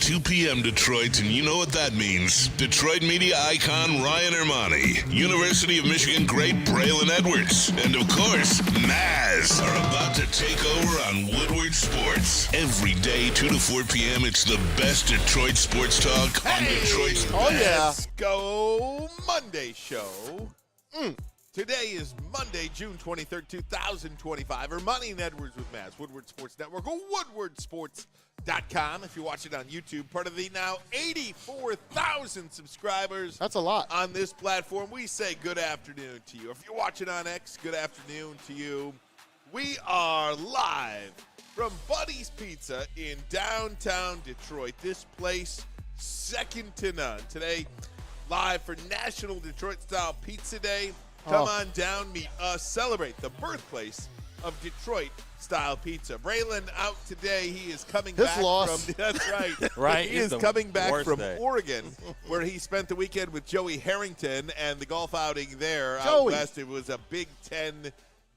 2 p.m. Detroit, and you know what that means. Detroit media icon Ryan Ermanni, University of Michigan great Braylon Edwards, and of course, Maz are about to take over on Woodward Sports. Every day, 2 to 4 p.m., it's the best Detroit sports talk on Detroit's Let's go Monday show. Today is Monday, June 23rd, 2025. Ermanni and Edwards with Maz, Woodward Sports Network, or woodwardsports.com. If you watch it on YouTube, part of the now 84,000 subscribers. That's a lot. On this platform, we say good afternoon to you. If you're watching on X, good afternoon to you. We are live from Buddy's Pizza in downtown Detroit. This place, second to none. Today, live for National Detroit-Style Pizza Day. Come on down, meet us, celebrate the birthplace of Detroit-style pizza. Braylon out today. He is coming back from – that's right. Right. He is coming back from Oregon, where he spent the weekend with Joey Harrington and the golf outing there out west. It was a Big Ten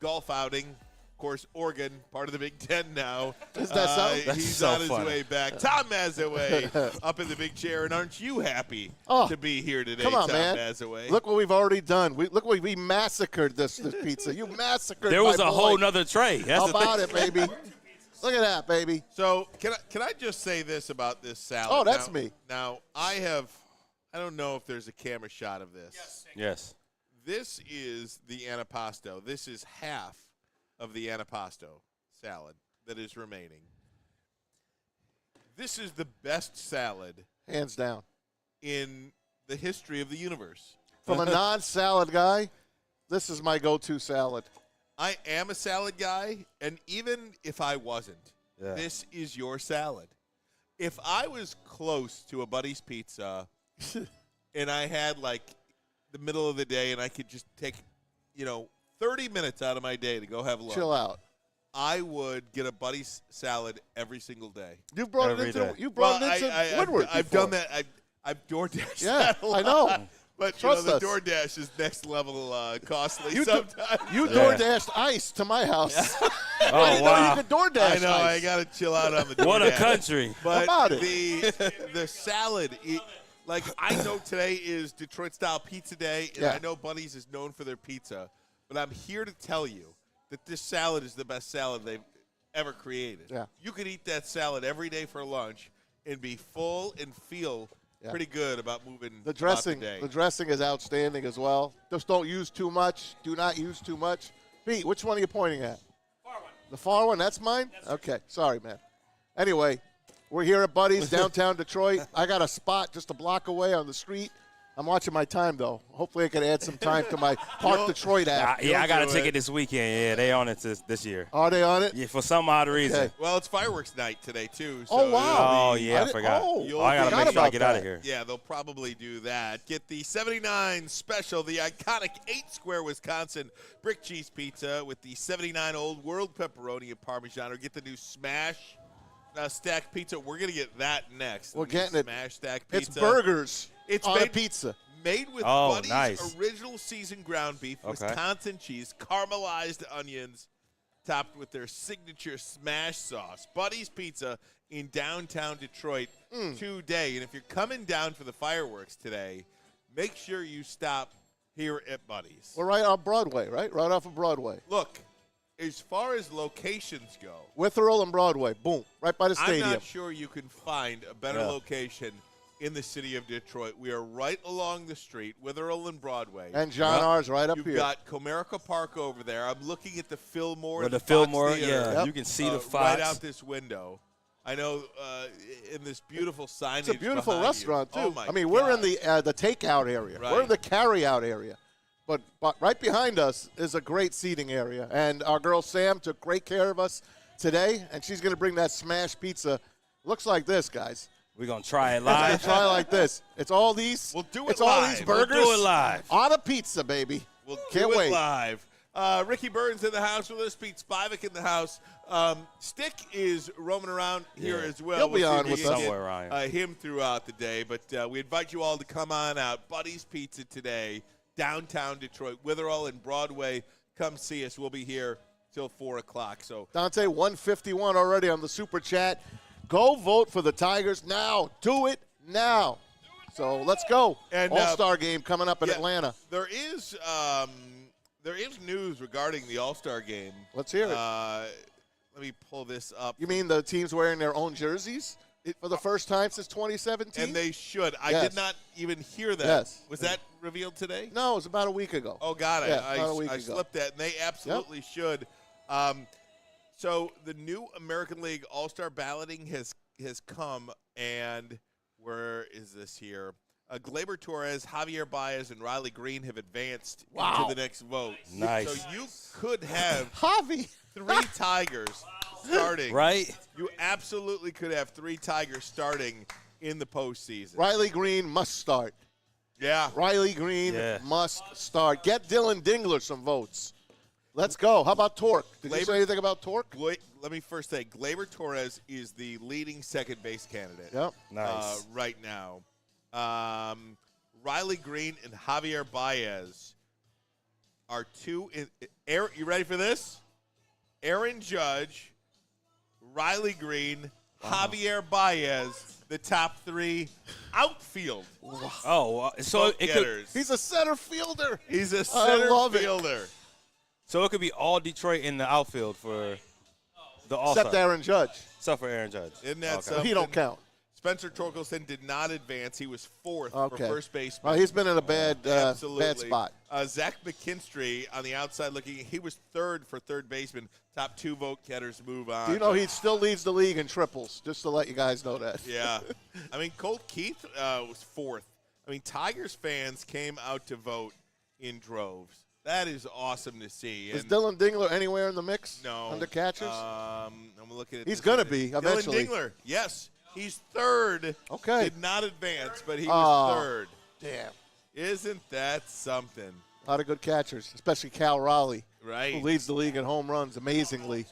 golf outing. Of course, Oregon, part of the Big Ten now. Is that so? He's so on his funny. way back. Tom Mazaway up in the big chair, and aren't you happy to be here today, come on, Tom man. Mazaway? Look what we've already done. Look what we massacred this pizza. You massacred There was my a boy. whole nother tray. That's How the thing. about it, baby? Look at that, baby. So can I just say this about this salad? Oh, that's me. Now, I don't know if there's a camera shot of this. Yes. This is the antipasto. This is half of the antipasto salad that is remaining. This is the best salad Hands down. in the history of the universe. From a non-salad guy, this is my go-to salad. I am a salad guy, and even if I wasn't, this is your salad. If I was close to a Buddy's Pizza and I had like the middle of the day and I could just take, 30 minutes out of my day to go have lunch. Chill out. I would get a Buddy's salad every single day. You brought Every it into day. Woodward. I've before. done that. I've DoorDashed Yeah, that a lot. I know. But Trust the us. DoorDash is next level costly You sometimes. You DoorDashed ice to my house. Oh, I didn't know wow. you could DoorDash I know. ice. I got to chill out on the DoorDash. What a country. But How about it? the salad, I know today is Detroit-style pizza day, and Yeah. I know Buddy's is known for their pizza, but I'm here to tell you that this salad is the best salad they've ever created. Yeah. You could eat that salad every day for lunch and be full and feel pretty good about moving The dressing, about the day. the dressing is outstanding as well. Just don't use too much. Do not use too much. Pete, which one are you pointing at? Far one. The far one? That's mine? Okay. Sorry, man. Anyway, we're here at Buddy's, downtown Detroit. I got a spot just a block away on the street. I'm watching my time, though. Hopefully I can add some time to my Park Detroit app. I got a do ticket it. this weekend. Yeah, they on it this year. Are they on it? Yeah, for some odd reason. Okay. Well, it's fireworks night today, too. So Oh, wow. Oh, yeah, I forgot. You'll I got to forgot make sure I about get out that. of here. Yeah, they'll probably do that. Get the 79 special, the iconic 8-square Wisconsin brick cheese pizza with the 79 Old World pepperoni and Parmesan, or get the new Smash stack pizza. We're going to get that next. We're The getting it. Smash stack pizza. It's burgers It's on a made- pizza. Made with Oh, Buddy's nice. original seasoned ground beef, Okay. Wisconsin cheese, caramelized onions, topped with their signature smash sauce. Buddy's Pizza in downtown Detroit today. And if you're coming down for the fireworks today, make sure you stop here at Buddy's. We're right on Broadway, right? Right off of Broadway. Look, as far as locations go, Witherell and Broadway. Boom. Right by the stadium. I'm not sure you can find a better location in the city of Detroit. We are right along the street, Witherell and Broadway. And John R's right up You've here. got Comerica Park over there. I'm looking at the Fillmore. Where the Fox Fillmore, Theater, yeah, you can see the right Fox. out this window. I know in this beautiful signage. It's a beautiful behind restaurant, you. too. Oh my I mean, we're in God. the takeout area. Right. We're in the carry-out area. But right behind us is a great seating area. And our girl Sam took great care of us today, and she's going to bring that smash pizza. Looks like this, guys. We're going to try it It's gonna live. try like this. It's all these. We'll do it It's all these live. burgers. We'll do it live. On a pizza, baby. We'll Can't do it wait. live. Ricky Burns in the house with us. Pete Spivak in the house. Stick is roaming around here Yeah. as well. He'll be see on if with we can us. get, Somewhere around here. him throughout the day. But we invite you all to come on out. Buddy's Pizza today, downtown Detroit, Witherell and Broadway. Come see us. We'll be here till 4 o'clock. So Dante, 151 already on the Super Chat. Go vote for the Tigers now. Do it now. So let's go. And, All-Star game coming up in Atlanta. There is news regarding the All-Star game. Let's hear it. Let me pull this up. You mean the teams wearing their own jerseys for the first time since 2017? And they should. I Yes. did not even hear that. Yes. Was that revealed today? No, it was about a week ago. Oh, got it. Yeah, about a week I ago. slipped that, and they absolutely should. So the new American League All-Star balloting has come, and where is this here? Gleyber Torres, Javier Baez, and Riley Green have advanced Wow. into the next vote. Nice. So you could have Javi. 3 Tigers starting. Right? You absolutely could have 3 Tigers starting in the postseason. Riley Green must start. Yeah. Riley Green Yeah. must start. Get Dylan Dingler some votes. Let's go. How about Torque? Did you say anything about Torque? Let me first say, Gleyber Torres is the leading second base candidate. Yep. Nice. Right now. Riley Green and Javier Baez are 2 in. Aaron, you ready for this? Aaron Judge, Riley Green, Javier Baez, the top 3 outfield. Oh, so it could, getters. He's a center fielder. He's a center love it. fielder. so it could be all Detroit in the outfield for the All-Star. Except Aaron Judge. Except for Aaron Judge. Isn't that Okay. something? He don't count. Spencer Torkelson did not advance. He was 4th Okay. for first baseman. Well, he's been in a bad Absolutely. spot. Zach McKinstry on the outside looking. He was 3rd for third baseman. Top 2 vote getters move on. Do you know he still leads the league in triples? Just to let you guys know that. Yeah. I mean, Colt Keith was 4th. I mean, Tigers fans came out to vote in droves. That is awesome to see. Is And Dylan Dingler anywhere in the mix? no Under catchers? I'm looking at. He's this. gonna be eventually. Dylan Dingler, yes, he's 3rd. Okay. Did not advance, but he Oh. was 3rd. Damn. Isn't that something? A lot of good catchers, especially Cal Raleigh, Right. who leads the league in home runs amazingly.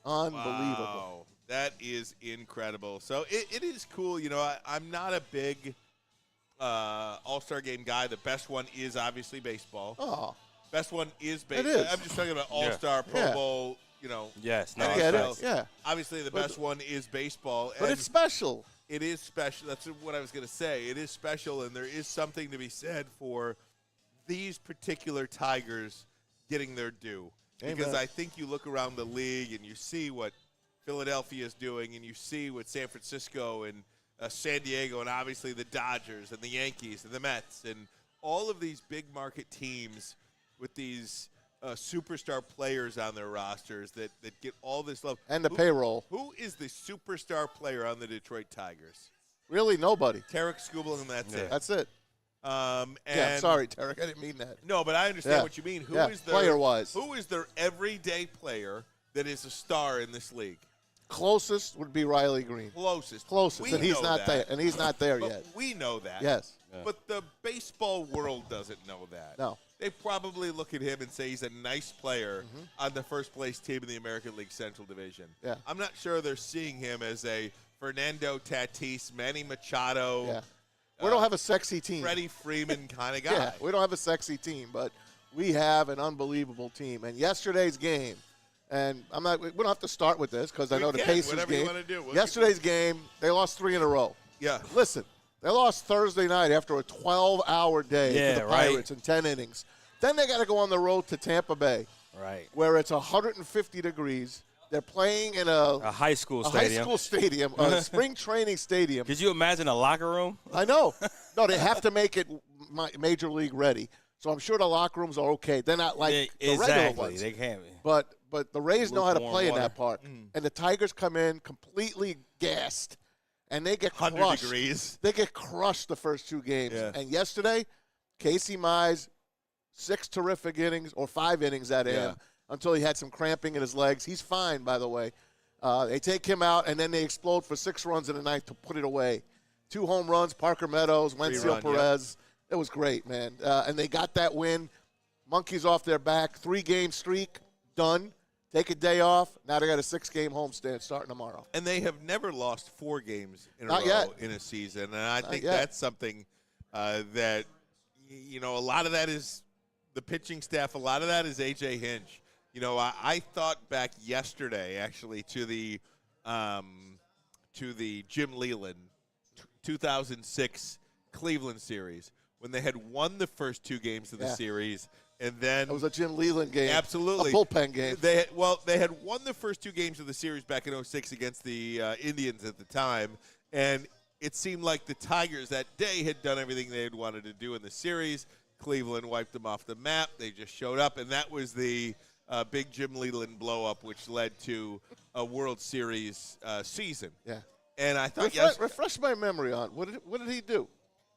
Unbelievable. Wow. That is incredible. So it is cool. You know, I'm not a big All-Star game guy. The best one is obviously baseball. Oh, Best one is baseball. is. I'm just talking about All-Star, Pro Yeah. Bowl, you know. Yes. No, I it's get nice. it. Yeah. Obviously, the But- best one is baseball. But and it's special. it is special. That's what I was going to say. It is special, and there is something to be said for these particular Tigers getting their due. Because Amen. I think you look around the league and you see what Philadelphia is doing, and you see what San Francisco and San Diego, and obviously the Dodgers and the Yankees and the Mets, and all of these big market teams with these superstar players on their rosters that get all this love. And the payroll. Who is the superstar player on the Detroit Tigers? Really, nobody. Tarek Skubal, and that's it. That's it. And Yeah, sorry, Tarek. I didn't mean that. No, but I understand Yeah. what you mean. Who Yeah, is their player-wise. Who is their everyday player that is a star in this league? Closest would be Riley Green. Closest. Closest, We and he's know not that. there. And he's not there But yet. we know that. Yes. But the baseball world doesn't know that. No. They probably look at him and say he's a nice player on the first place team in the American League Central Division. Yeah. I'm not sure they're seeing him as a Fernando Tatis, Manny Machado, Yeah. We don't have a sexy team. Freddie Freeman kind of guy. Yeah, we don't have a sexy team, but we have an unbelievable team. And yesterday's game, and we don't have to start with this because I We know the can, Pacers whatever you game. wanna do. Yesterday's game, they lost 3 in a row. Yeah. Listen, they lost Thursday night after a 12-hour day Yeah, for the right. Pirates in 10 innings. Then they got to go on the road to Tampa Bay, Right. where it's 150 degrees. They're playing in a high school high stadium. school stadium, a spring training stadium. Could you imagine a locker room? I know. No, they have to make it major league ready. So I'm sure the locker rooms are okay. They're not like the regular Exactly. ones. They can't be. But the Rays know how to Lukewarm play in water. that park. And the Tigers come in completely gassed, and they get 100 crushed. degrees. They get crushed the first 2 games. Yeah. And yesterday, Casey Mize, 6 terrific innings, or 5 innings at him, until he had some cramping in his legs. He's fine, by the way. They take him out, and then they explode for 6 runs in the ninth to put it away. 2 home runs, Parker Meadows, Wenzel 3-run, Perez. It was great, man. And they got that win. Monkeys off their back. 3-game streak, done. Take a day off. Now they got a 6-game homestand starting tomorrow. And they have never lost 4 games in a Not row yet. in a season. And I think yet. that's something that, you know, a lot of that is the pitching staff. A lot of that is A.J. Hinch. You know, I thought back yesterday, actually, to the to the Jim Leland 2006 Cleveland series when they had won the first 2 games of the series, and then it was a Jim Leland game. Absolutely. A bullpen game. They had won the first 2 games of the series back in 06 against the Indians at the time, and it seemed like the Tigers that day had done everything they had wanted to do in the series. Cleveland wiped them off the map. They just showed up, and that was the big Jim Leland blow-up, which led to a World Series season. Yeah. And I thought, refresh my memory on what did he do?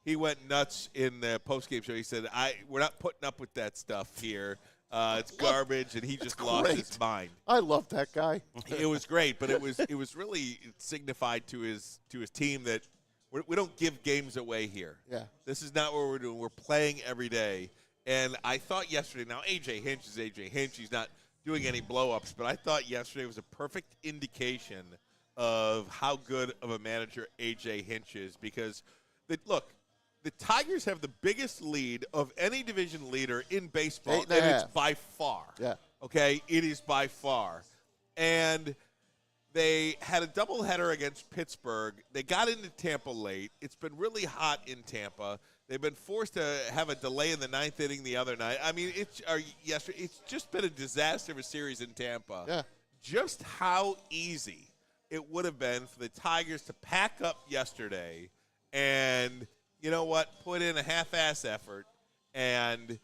He went nuts in the postgame show. He said, we're not putting up with that stuff here. It's garbage, and he just lost his mind. I love that guy. It was great, but it was really signified to his team that we don't give games away here. Yeah. This is not what we're doing. We're playing every day. And I thought yesterday, now A.J. Hinch is A.J. Hinch. He's not doing any blow-ups, but I thought yesterday was a perfect indication of how good of a manager A.J. Hinch is because, look, the Tigers have the biggest lead of any division leader in baseball, and it's by far. Yeah. Okay? It is by far. And they had a doubleheader against Pittsburgh. They got into Tampa late. It's been really hot in Tampa. They've been forced to have a delay in the 9th inning the other night. I mean, it's just been a disaster of a series in Tampa. Yeah. Just how easy it would have been for the Tigers to pack up yesterday and, you know what, put in a half-ass effort and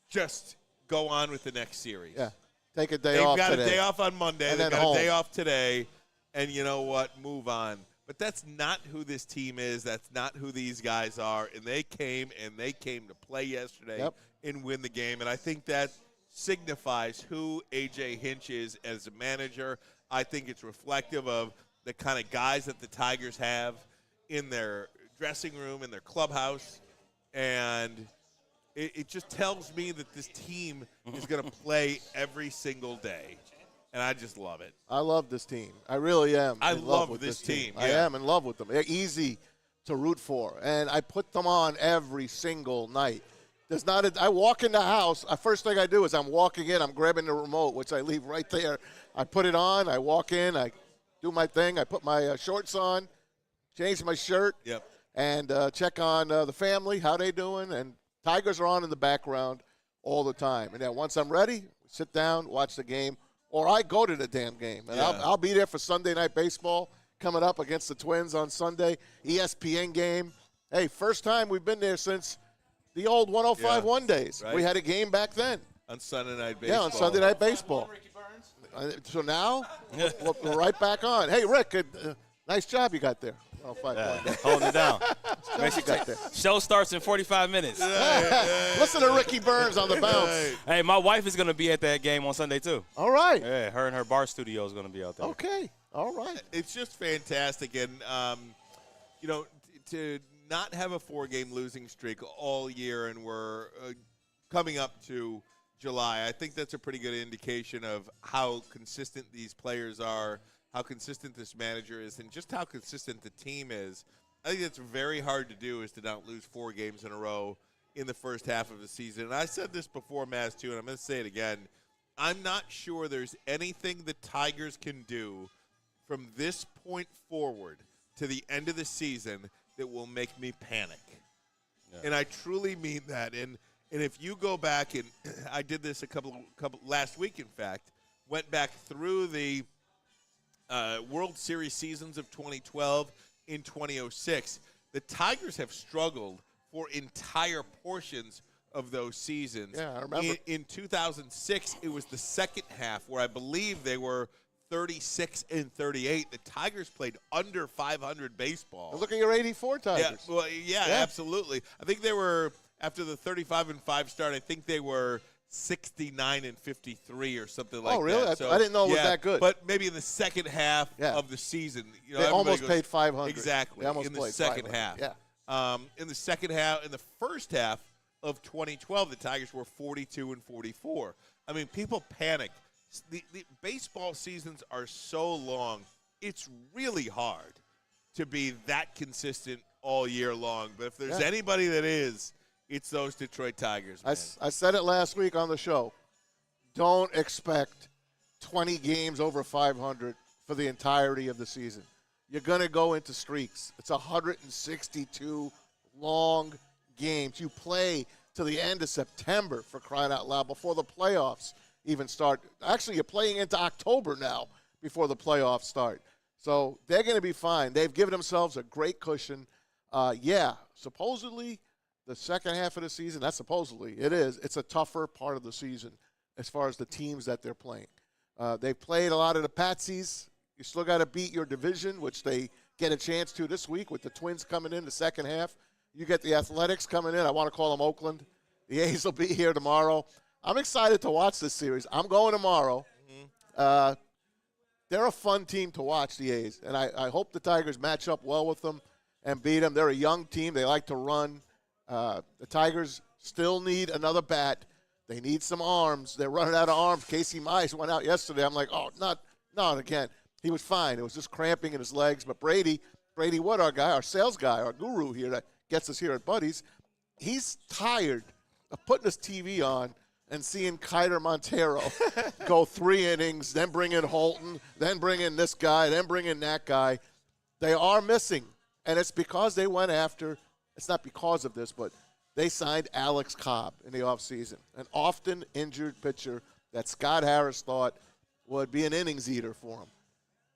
just go on with the next series. Yeah. Take a day off today. They've got a day off on Monday. And They've then got home. a day off today. And you know what? Move on. But that's not who this team is. That's not who these guys are. And they came to play yesterday and win the game. And I think that signifies who A.J. Hinch is as a manager. I think it's reflective of the kind of guys that the Tigers have in their dressing room, in their clubhouse. And it just tells me that this team is going to play every single day. And I just love it. I love this team. I really am. I in love with this team. I am in love with them. They're easy to root for. And I put them on every single night. I walk in the house. First thing I do is I'm walking in. I'm grabbing the remote, which I leave right there. I put it on. I walk in. I do my thing. I put my shorts on, change my shirt, and check on the family, how they doing. And Tigers are on in the background all the time. And then once I'm ready, sit down, watch the game. Or I go to the damn game. And I'll be there for Sunday Night Baseball coming up against the Twins on Sunday. ESPN game. Hey, first time we've been there since the old 105.1 days. Right. We had a game back then. On Sunday Night Baseball. Yeah, on Sunday Night Baseball. So now we're right back on. Hey, Rick, nice job you got there. 105.1. Holding it down. There. Show starts in 45 minutes. Listen to Ricky Burns on the bounce. Hey, my wife is going to be at that game on Sunday, too. All right. Yeah, her and her bar studio is going to be out there. Okay. All right. It's just fantastic. And, to not have a 4-game losing streak all year and we're coming up to July, I think that's a pretty good indication of how consistent these players are, how consistent this manager is, and just how consistent the team is. I think it's very hard to do is to not lose 4 games in a row in the first half of the season. And I said this before, Maz, too, and I'm going to say it again. I'm not sure there's anything the Tigers can do from this point forward to the end of the season that will make me panic. Yeah. And I truly mean that. And if you go back, and I did this a couple last week, in fact, went back through the World Series seasons of 2012 in 2006, the Tigers have struggled for entire portions of those seasons. Yeah, I remember. In 2006, it was the second half where I believe they were 36-38. The Tigers played under 500 baseball. Look at your 84 Tigers. Yeah, absolutely. I think they were, after the 35-5 start, I think they were 69-53 or something like that. Oh, really? So, I didn't know it was that good. But maybe in the second half of the season. They almost paid 500. Exactly. They almost in the played second 500. half. Yeah. In the second half, in the first half of 2012, the Tigers were 42-44. I mean, people panic. The baseball seasons are so long, it's really hard to be that consistent all year long. But if there's anybody that is, it's those Detroit Tigers, man. I said it last week on the show. Don't expect 20 games over 500 for the entirety of the season. you're going to go into streaks. It's 162 long games. You play to the end of September, for crying out loud, before the playoffs even start. Actually, you're playing into October now before the playoffs start. So they're going to be fine. They've given themselves a great cushion. Supposedly the second half of the season, not supposedly, it is. It's a tougher part of the season as far as the teams that they're playing. They've played a lot of the Patsies. You still got to beat your division, which they get a chance to this week with the Twins coming in the second half. You get the Athletics coming in. I want to call them Oakland. The A's will be here tomorrow. I'm excited to watch this series. I'm going tomorrow. They're a fun team to watch, the A's, and I hope the Tigers match up well with them and beat them. They're a young team. They like to run. The Tigers still need another bat. They need some arms. They're running out of arms. Casey Mize went out yesterday. I'm like, oh, not again. He was fine. It was just cramping in his legs. But Brady Wood, our guy, our sales guy, our guru here that gets us here at Buddy's, he's tired of putting his TV on and seeing Kiter Montero go 3 innings, then bring in Holton, then bring in this guy, then bring in that guy. They are missing, and it's because they went after – it's not because of this, but they signed Alex Cobb in the offseason, an often injured pitcher that Scott Harris thought would be an innings eater for him.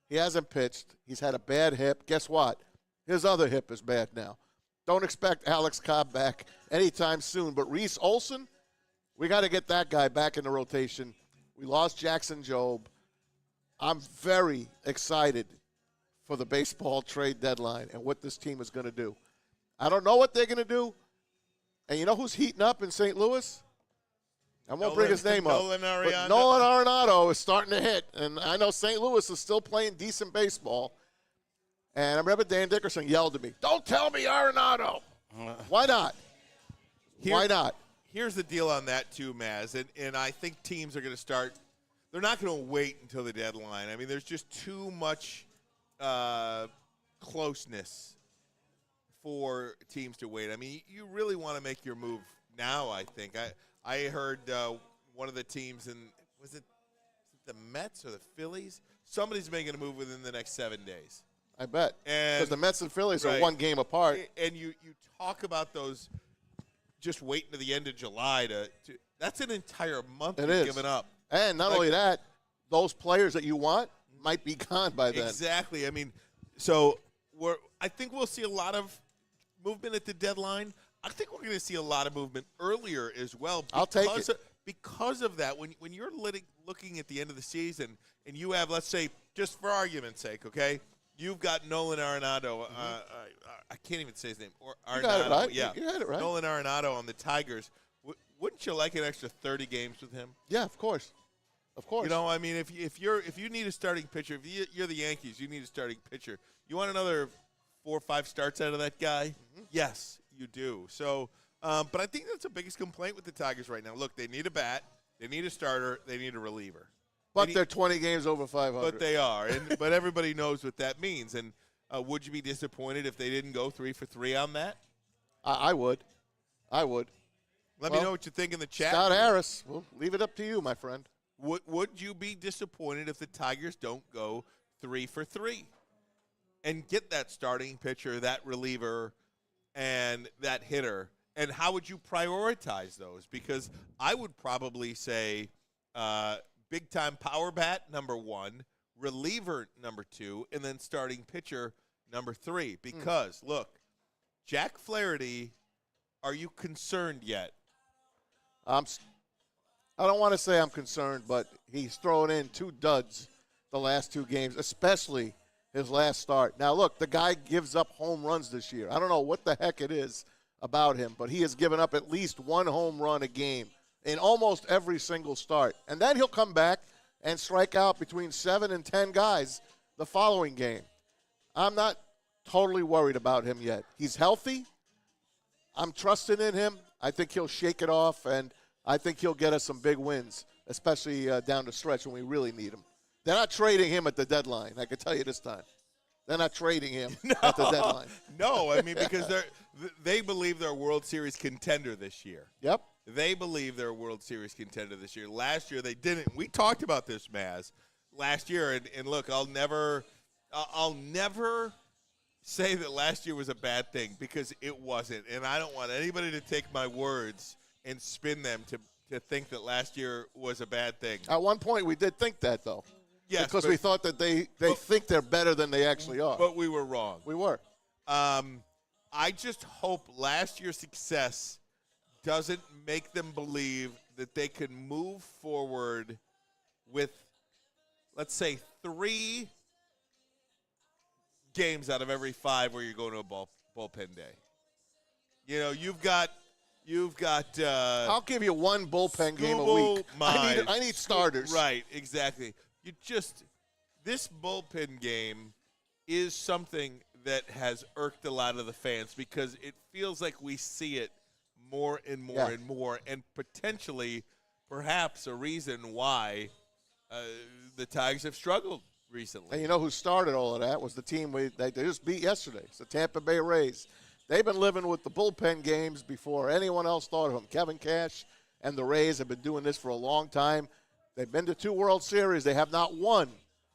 He hasn't pitched. He's had a bad hip. Guess what? His other hip is bad now. Don't expect Alex Cobb back anytime soon. But Reese Olson, we got to get that guy back in the rotation. We lost Jackson Jobe. I'm very excited for the baseball trade deadline and what this team is going to do. I don't know what they're going to do. And you know who's heating up in St. Louis? I won't bring his name up. Nolan Arenado is starting to hit. And I know St. Louis is still playing decent baseball. And I remember Dan Dickerson yelled at me, "Don't tell me Arenado." Why not? Why not? Here's the deal on that too, Maz. And I think teams are going to start – they're not going to wait until the deadline. I mean, there's just too much closeness for teams to wait. I mean, you really want to make your move now, I think. I heard one of the teams was it the Mets or the Phillies? Somebody's making a move within the next 7 days. I bet. Because the Mets and Phillies are 1 game apart. And you talk about those just waiting to the end of July to that's an entire month you've given up. And not only that, those players that you want might be gone by then. Exactly. I mean, so I think we'll see a lot of movement at the deadline. I think we're going to see a lot of movement earlier as well. I'll take it. Because of that, when you're looking at the end of the season and you have, let's say, just for argument's sake, okay, you've got Nolan Arenado. I can't even say his name. Or Arenado. You got it right. Yeah. You got it right. Nolan Arenado on the Tigers. Wouldn't you like an extra 30 games with him? Yeah, of course. Of course. You know, I mean, if you need a starting pitcher, if you're the Yankees, you need a starting pitcher. You want another 4 or 5 starts out of that guy? Mm-hmm. Yes, you do. So, but I think that's the biggest complaint with the Tigers right now. Look, they need a bat, they need a starter, they need a reliever. But they're 20 games over 500. But they are, but everybody knows what that means. And would you be disappointed if they didn't go 3 for 3 on that? I would. Let me know what you think in the chat. Scott Harris, we'll leave it up to you, my friend. Would you be disappointed if the Tigers don't go 3 for 3 and get that starting pitcher, that reliever, and that hitter? And how would you prioritize those? Because I would probably say big-time power bat, number 1, reliever, number 2, and then starting pitcher, number 3. Because, look, Jack Flaherty, are you concerned yet? I don't want to say I'm concerned, but he's thrown in 2 duds the last 2 games, especially his last start. Now, look, the guy gives up home runs this year. I don't know what the heck it is about him, but he has given up at least 1 home run a game in almost every single start. And then he'll come back and strike out between 7 and 10 guys the following game. I'm not totally worried about him yet. He's healthy. I'm trusting in him. I think he'll shake it off, and I think he'll get us some big wins, especially down the stretch when we really need him. They're not trading him at the deadline, I can tell you this time. They're not trading him at the deadline. No, I mean, because they believe they're a World Series contender this year. Yep. They believe they're a World Series contender this year. Last year they didn't. We talked about this, Maz, last year. And look, I'll never I'll never say that last year was a bad thing because it wasn't. And I don't want anybody to take my words and spin them to think that last year was a bad thing. At one point, we did think that, though. Yes, because we thought that they think they're better than they actually are. But we were wrong. We were. I just hope last year's success doesn't make them believe that they can move forward with, let's say, 3 games out of every 5 where you're going to a bullpen day. You know, you've got. I'll give you one bullpen game a week. I need starters. Right, exactly. This bullpen game is something that has irked a lot of the fans because it feels like we see it more and more and more, and potentially, perhaps, a reason why the Tigers have struggled recently. And you know who started all of that was the team they just beat yesterday. It's the Tampa Bay Rays. They've been living with the bullpen games before anyone else thought of them. Kevin Cash and the Rays have been doing this for a long time. They've been to 2 World Series. They have not won.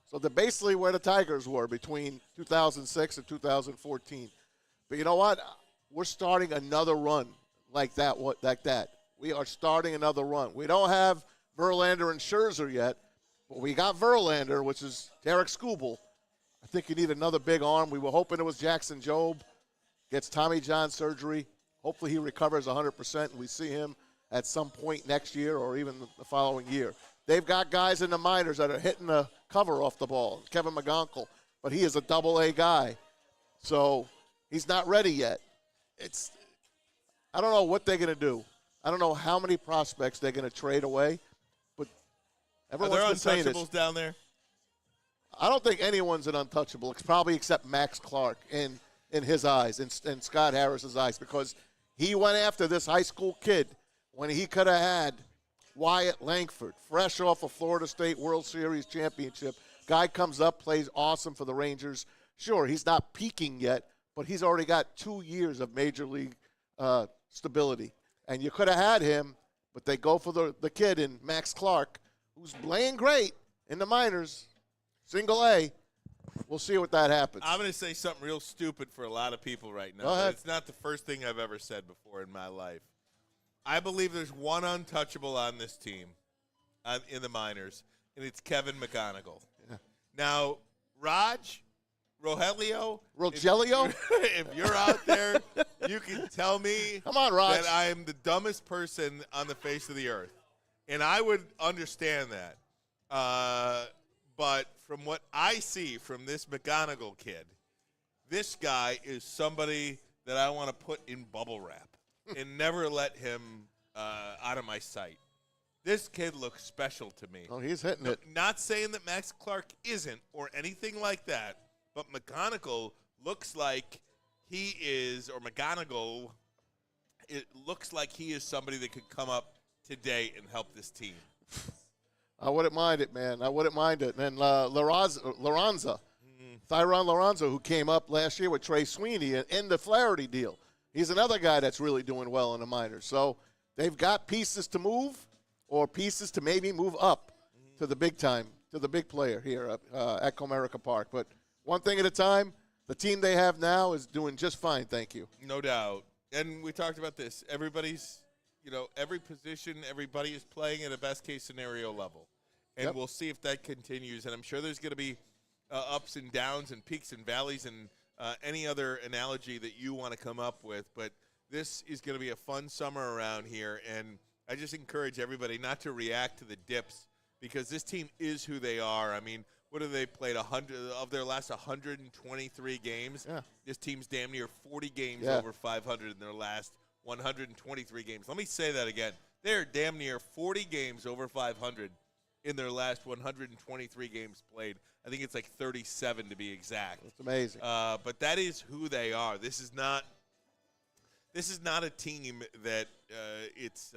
So they're basically where the Tigers were between 2006 and 2014. But you know what? We're starting another run like that. We are starting another run. We don't have Verlander and Scherzer yet, but we got Verlander, which is Derek Skubal. I think you need another big arm. We were hoping it was Jackson Jobe. Gets Tommy John surgery. Hopefully he recovers 100% and we see him at some point next year or even the following year. They've got guys in the minors that are hitting the cover off the ball. Kevin McGonkle, but he is a double-A guy. So he's not ready yet. I don't know what they're going to do. I don't know how many prospects they're going to trade away. But everyone's been saying this. Are there untouchables down there? I don't think anyone's an untouchable. It's probably except Max Clark in his eyes, in Scott Harris's eyes, because he went after this high school kid when he could have had Wyatt Langford, fresh off a Florida State World Series championship. Guy comes up, plays awesome for the Rangers. Sure, he's not peaking yet, but he's already got 2 years of major league stability. And you could have had him, but they go for the kid in Max Clark, who's playing great in the minors, single A. We'll see what that happens. I'm going to say something real stupid for a lot of people right now. Go ahead. But it's not the first thing I've ever said before in my life. I believe there's one untouchable on this team in the minors, and it's Kevin McGonigal. Yeah. Now, Rogelio, if you're out there, you can tell me Come on, Raj. that I am the dumbest person on the face of the earth. And I would understand that. But from what I see from this McGonigal kid, this guy is somebody that I want to put in bubble wrap and never let him out of my sight. This kid looks special to me. Oh, he's hitting it. Not saying that Max Clark isn't or anything like that, but McGonigal looks like he is, or McGonigal, it looks like he is somebody that could come up today and help this team. I wouldn't mind it, man. I wouldn't mind it. And Lorenza, Thyron Lorenzo, who came up last year with Trey Sweeney in the Flaherty deal. He's another guy that's really doing well in the minors. So they've got pieces to move or pieces to maybe move up to the big time, to the big player here at Comerica Park. But one thing at a time, the team they have now is doing just fine, thank you. No doubt. And we talked about this. Everybody's, every position, everybody is playing at a best-case scenario level. And we'll see if that continues. And I'm sure there's going to be ups and downs and peaks and valleys and any other analogy that you want to come up with. But this is going to be a fun summer around here. And I just encourage everybody not to react to the dips because this team is who they are. I mean, what have they played? 100 of their last 123 games? Yeah. This team's damn near 40 games over 500 in their last 123 games. Let me say that again. They're damn near 40 games over 500 in their last 123 games played. I think it's like 37 to be exact. That's amazing. But that is who they are. This is not a team that it's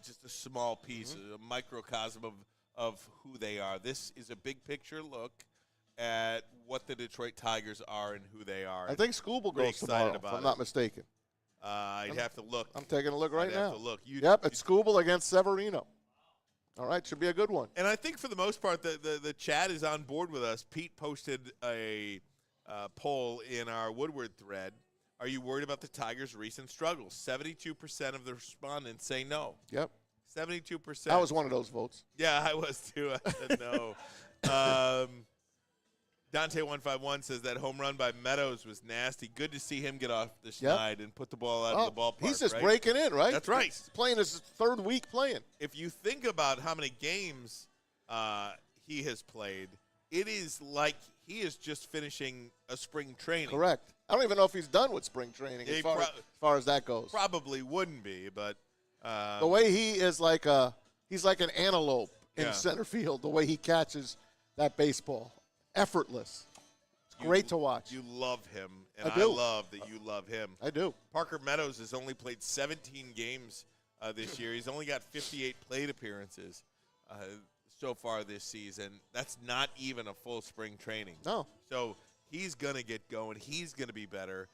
just a small piece, a microcosm of who they are. This is a big picture look at what the Detroit Tigers are and who they are. I think Skubal goes tomorrow, if I'm not mistaken. I'd have to look. I'm taking a look right now. Have to look. It's Skubal against Severino. All right, should be a good one. And I think for the most part, the chat is on board with us. Pete posted a poll in our Woodward thread. Are you worried about the Tigers' recent struggles? 72% of the respondents say no. Yep. 72%. I was one of those votes. Yeah, I was too. I said no. Dante151 says that home run by Meadows was nasty. Good to see him get off the schneid and put the ball out of the ballpark. He's just right? breaking in, right? That's right. He's playing his third week playing. If you think about how many games he has played, it is like he is just finishing a spring training. Correct. I don't even know if he's done with spring training as far as that goes. Probably wouldn't be, but the way he is he's like an antelope in center field, the way he catches that baseball. Effortless. It's great to watch. You love him, and I do. I love that you love him. I do. Parker Meadows has only played 17 games this year. He's only got 58 plate appearances so far this season. That's not even a full spring training. No. So he's going to get going. He's going to be better.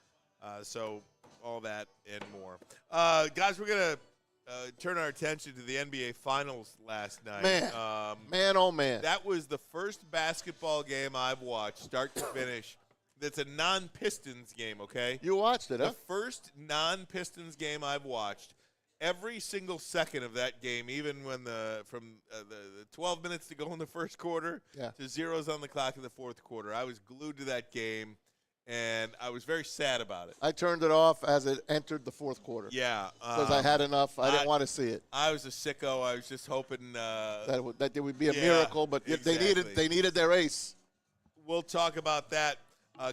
So all that and more. Guys, we're going to turn our attention to the NBA Finals last night. Man, oh man. That was the first basketball game I've watched, start to finish, that's a non-Pistons game, okay? You watched it, huh? The first non-Pistons game I've watched. Every single second of that game, even when from the 12 minutes to go in the first quarter to zeros on the clock in the fourth quarter, I was glued to that game. And I was very sad about it. I turned it off as it entered the fourth quarter. Yeah. Because I had enough. I didn't want to see it. I was a sicko. I was just hoping that there would be a miracle, but exactly. they needed their ace. We'll talk about that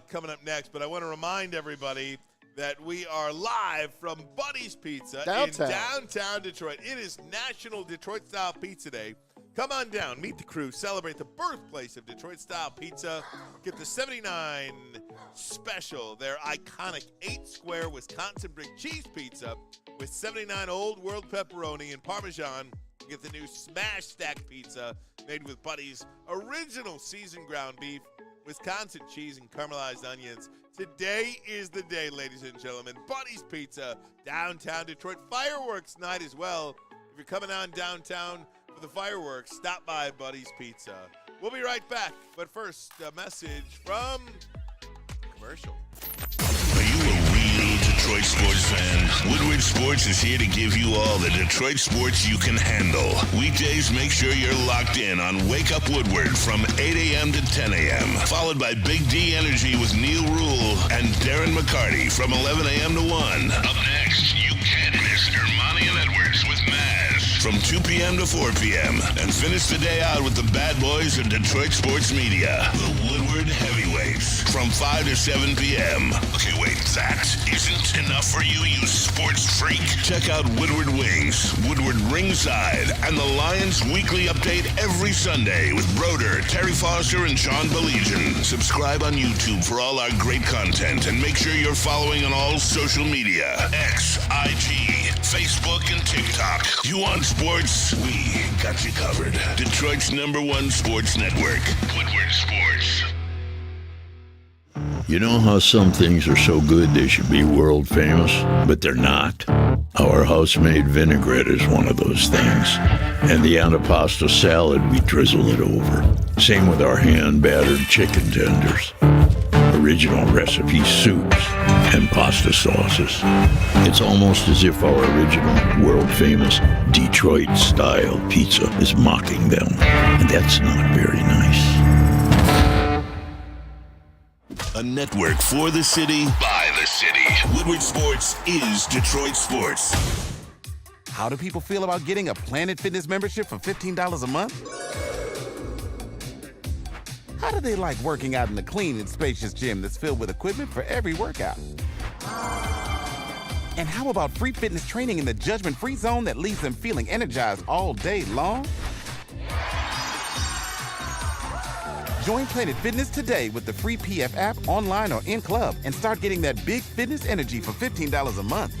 coming up next. But I want to remind everybody that we are live from Buddy's Pizza in downtown Detroit. It is National Detroit-Style Pizza Day. Come on down, meet the crew, celebrate the birthplace of Detroit-style pizza. Get the 79 special, their iconic 8-square Wisconsin brick cheese pizza with 79 Old World pepperoni and Parmesan. Get the new Smash Stack pizza made with Buddy's original seasoned ground beef, Wisconsin cheese, and caramelized onions. Today is the day, ladies and gentlemen. Buddy's Pizza, downtown Detroit. Fireworks night as well. If you're coming on downtown for the fireworks, stop by Buddy's Pizza. We'll be right back, but first, a message from commercial. Are you a real Detroit sports fan? Woodward Sports is here to give you all the Detroit sports you can handle. Weekdays, make sure you're locked in on Wake Up Woodward from 8 a.m. to 10 a.m., followed by Big D Energy with Neil Rule and Darren McCarty from 11 a.m. to 1. Up next, you can't miss Ermanni and Edwards with Maz from 2 p.m. to 4 p.m. And finish the day out with the bad boys of Detroit sports media, the Woodward Heavyweights, from 5 to 7 p.m. Okay, wait, that isn't enough for you, you sports freak? Check out Woodward Wings, Woodward Ringside, and the Lions Weekly Update every Sunday with Broder, Terry Foster, and Sean Baligian. Subscribe on YouTube for all our great content, and make sure you're following on all social media, X, IG, Facebook, and TikTok. You want sports? We got you covered. Detroit's #1 sports network, Woodward Sports. You know how some things are so good they should be world famous, but they're not? Our house-made vinaigrette is one of those things. And the antipasta salad, we drizzle it over. Same with our hand-battered chicken tenders. Original recipe soups and pasta sauces. It's almost as if our original, world-famous Detroit-style pizza is mocking them. And that's not very nice. A network for the city, by the city. Woodward Sports is Detroit sports. How do people feel about getting a Planet Fitness membership for $15 a month? How do they like working out in a clean and spacious gym that's filled with equipment for every workout? And how about free fitness training in the judgment-free zone that leaves them feeling energized all day long? Join Planet Fitness today with the free PF app, online or in club, and start getting that big fitness energy for $15 a month.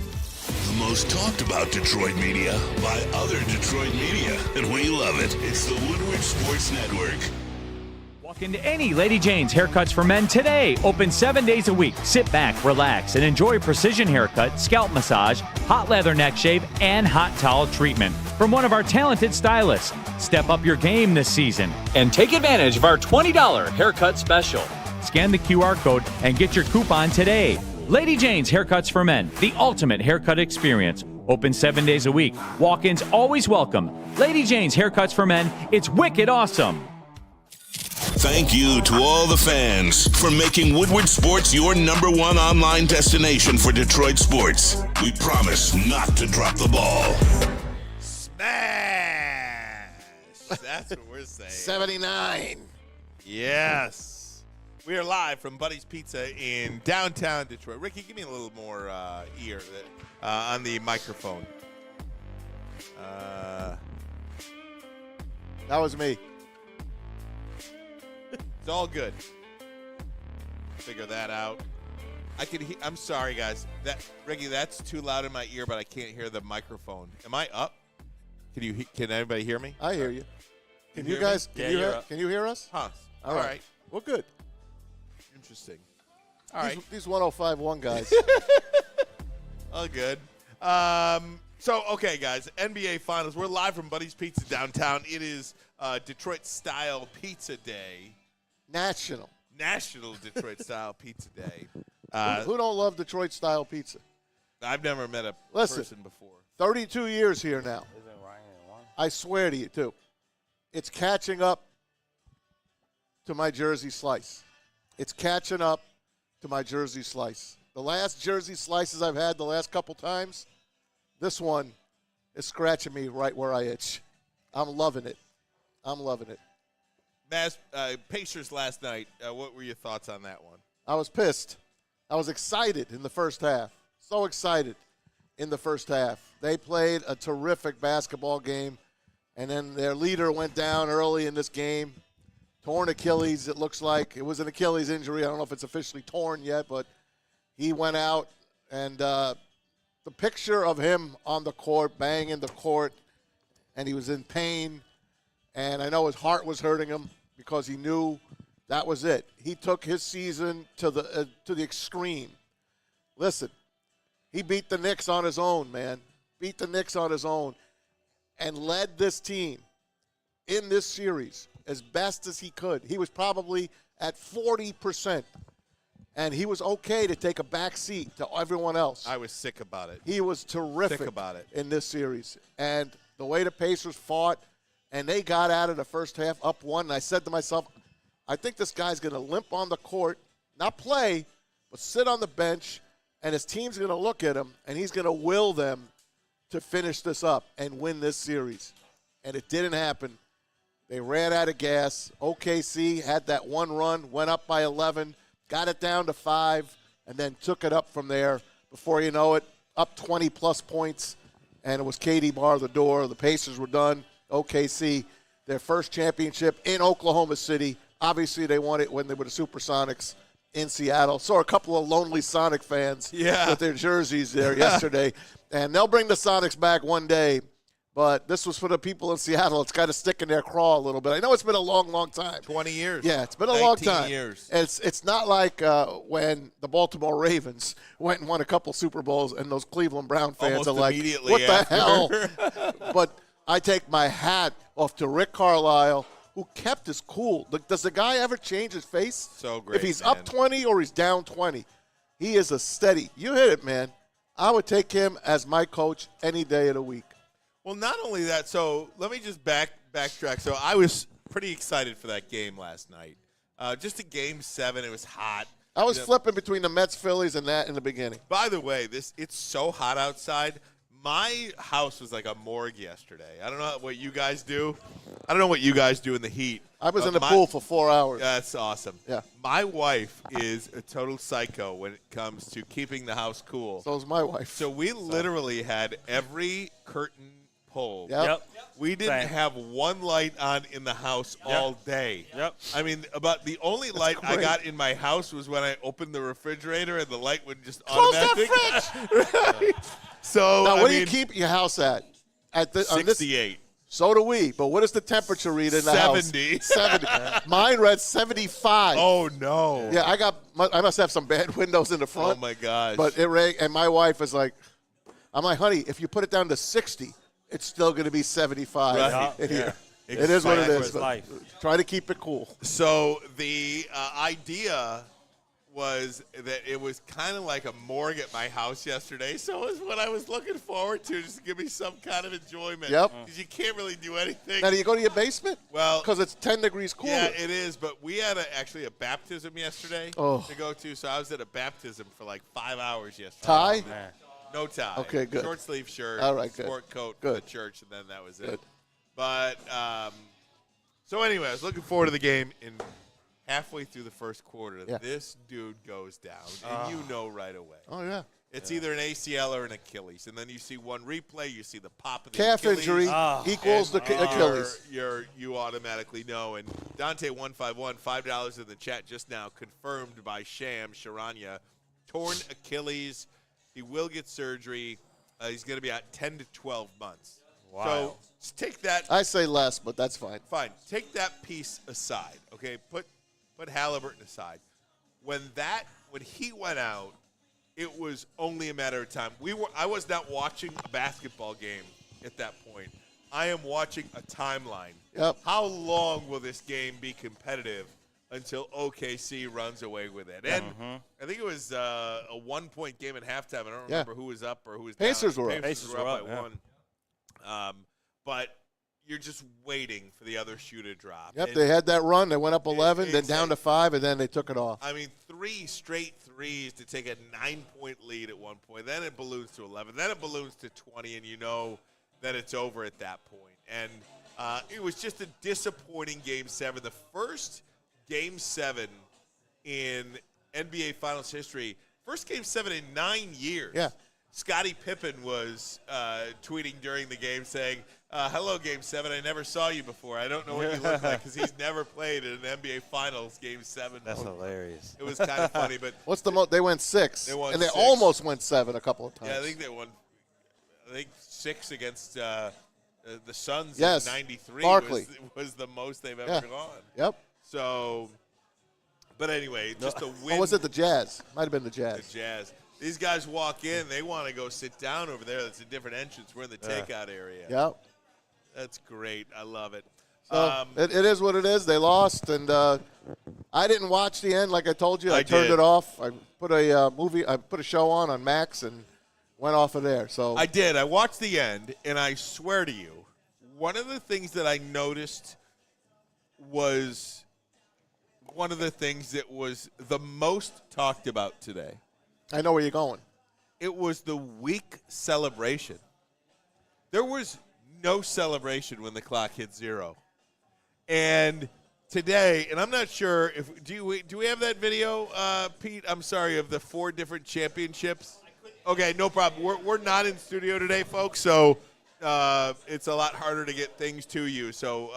The most talked about Detroit media by other Detroit media, and we love it. It's the Woodward Sports Network. Walk into any Lady Jane's Haircuts for Men today. Open 7 days a week. Sit back, relax, and enjoy precision haircut, scalp massage, hot leather neck shave, and hot towel treatment from one of our talented stylists. Step up your game this season and take advantage of our $20 haircut special. Scan the QR code and get your coupon today. Lady Jane's Haircuts for Men, the ultimate haircut experience. Open 7 days a week. Walk-ins always welcome. Lady Jane's Haircuts for Men. It's wicked awesome. Thank you to all the fans for making Woodward Sports your #1 online destination for Detroit sports. We promise not to drop the ball. Smash! That's what we're saying. 79. Yes. We are live from Buddy's Pizza in downtown Detroit. Ricky, give me a little more ear on the microphone. That was me. It's all good. Figure that out. I'm sorry, guys. Ricky, that's too loud in my ear, but I can't hear the microphone. Am I up? Can anybody hear me? I hear you. Can you hear me? guys? Yeah, Can you hear us? Huh. All right. Well, good. Interesting. All right. These 105.1 guys. All good. Okay, guys, NBA Finals. We're live from Buddy's Pizza downtown. It is Detroit-style pizza day. National Detroit style pizza day. Who don't love Detroit style pizza? I've never met a Listen. person before. 32 years here now. I swear to you, too. It's catching up to my Jersey slice. It's catching up to my Jersey slice. The last Jersey slices I've had the last couple times, this one is scratching me right where I itch. I'm loving it. Pacers last night, what were your thoughts on that one? I was pissed. I was excited in the first half. So excited in the first half. They played a terrific basketball game, and then their leader went down early in this game. Torn Achilles, it looks like. It was an Achilles injury. I don't know if it's officially torn yet, but he went out. And the picture of him on the court, banging the court, and he was in pain. And I know his heart was hurting him because he knew that was it. He took his season to the extreme. Listen, he beat the Knicks on his own, man. Beat the Knicks on his own and led this team in this series as best as he could. He was probably at 40%, and he was okay to take a back seat to everyone else. I was sick about it. He was terrific Sick about it. in this series. And the way the Pacers fought, and they got out of the first half up one, and I said to myself, I think this guy's going to limp on the court, not play, but sit on the bench, and his team's going to look at him, and he's going to will them to finish this up and win this series. And it didn't happen. They ran out of gas. OKC had that one run, went up by 11, got it down to 5, and then took it up from there. Before you know it, up 20-plus points, and it was KD bar the door. The Pacers were done. OKC, their first championship in Oklahoma City. Obviously, they won it when they were the Supersonics in Seattle. Saw a couple of lonely Sonic fans with their jerseys there yesterday. And they'll bring the Sonics back one day. But this was for the people in Seattle. It's got to stick in their craw a little bit. I know it's been a long, long time. 20 years. Yeah, it's been a long time. 19 years. It's not like when the Baltimore Ravens went and won a couple Super Bowls and those Cleveland Brown fans Almost are like, immediately what after. the hell? But I take my hat off to Rick Carlisle, who kept his cool. Does the guy ever change his face? So great, If he's man. up 20 or he's down 20, he is a steady. You hit it, man. I would take him as my coach any day of the week. Well, not only that, so let me just backtrack. So I was pretty excited for that game last night. Just a game 7. It was hot. I was flipping between the Mets, Phillies, and that in the beginning. By the way, it's so hot outside. My house was like a morgue yesterday. I don't know what you guys do. I don't know what you guys do in the heat. I was but in the pool for 4 hours. That's awesome. Yeah. My wife is a total psycho when it comes to keeping the house cool. So is my wife. So we literally had every curtain pulled. Yep. We didn't Same. have one light on in the house all day. Yep. I mean, about the only light I great. got in my house was when I opened the refrigerator and the light would just Close automatically. that fridge! So Now, I what do mean, you keep your house at? On this 68. So do we. But what is the temperature read in the 70. house? 70. Mine read 75. Oh, no. Yeah, I must have some bad windows in the front. Oh, my gosh. But it rang, and my wife is like, I'm like, honey, if you put it down to 60, it's still going to be 75 Right. in here. Exactly. It is what it For is. his But life. try to keep it cool. So the idea was that it was kind of like a morgue at my house yesterday. So it was what I was looking forward to, just to give me some kind of enjoyment. Yep. Because you can't really do anything. Now, do you go to your basement? Well, Because it's 10 degrees cooler. yeah, it is. But we had actually a baptism yesterday Oh. to go to. So I was at a baptism for like 5 hours yesterday. Tie? Man. No tie. Okay, good. Short sleeve shirt. All right, good. Sport coat Good. for the church, and then that was it. Good. But so anyway, I was looking forward to the game, and halfway through the first quarter, Yeah. this dude goes down, and you know right away. Oh, yeah. It's either an ACL or an Achilles, and then you see one replay, you see the pop of the Calf Achilles, injury equals the and Achilles. you automatically know. And Dante151, $5 in the chat just now, confirmed by Sharanya, torn Achilles. He will get surgery. He's going to be out 10 to 12 months. Wow. So just take that. I say less, but that's fine. Fine. Take that piece aside. Okay. Put Halliburton aside. When he went out, it was only a matter of time. I was not watching a basketball game at that point. I am watching a timeline. Yep. How long will this game be competitive until OKC runs away with it? And I think it was a 1-point game at halftime. I don't remember who was up or who was down. Pacers were up. Pacers were up by yeah. 1. But you're just waiting for the other shoe to drop. Yep, And they had that run. They went up 11, then it's down to 5, and then they took it off. I mean, 3 straight threes to take a 9-point lead at one point. Then it balloons to 11. Then it balloons to 20, and you know that it's over at that point. And it was just a disappointing Game 7. The first Game 7 in NBA Finals history. First Game 7 in 9 years. Yeah. Scottie Pippen was tweeting during the game saying, hello, Game 7. I never saw you before. I don't know what you look like because he's never played in an NBA Finals Game 7. That's hilarious. It was kind of funny. But What's the most? They went 6. They won and they 6. almost went 7 a couple of times. yeah, I think they won 6 against the Suns Yes. in 93 Barkley. was the most they've ever Yeah. gone. Yep. So, but anyway, just a win. Or was it the Jazz? Might have been the Jazz. The Jazz. These guys walk in. They want to go sit down over there. That's a different entrance. We're in the takeout area. Yep. That's great. I love it. So it is what it is. They lost, and I didn't watch the end like I told you. I turned did. it off. I put a show on Max and went off of there. So I did. I watched the end, and I swear to you, one of the things that I noticed was one of the things that was the most talked about today. I know where you're going. It was the weak celebration. There was no celebration when the clock hit 0. And today, and I'm not sure if do we have that video, Pete? I'm sorry, of the 4 different championships. Okay, no problem. We're not in studio today, folks, so it's a lot harder to get things to you. So,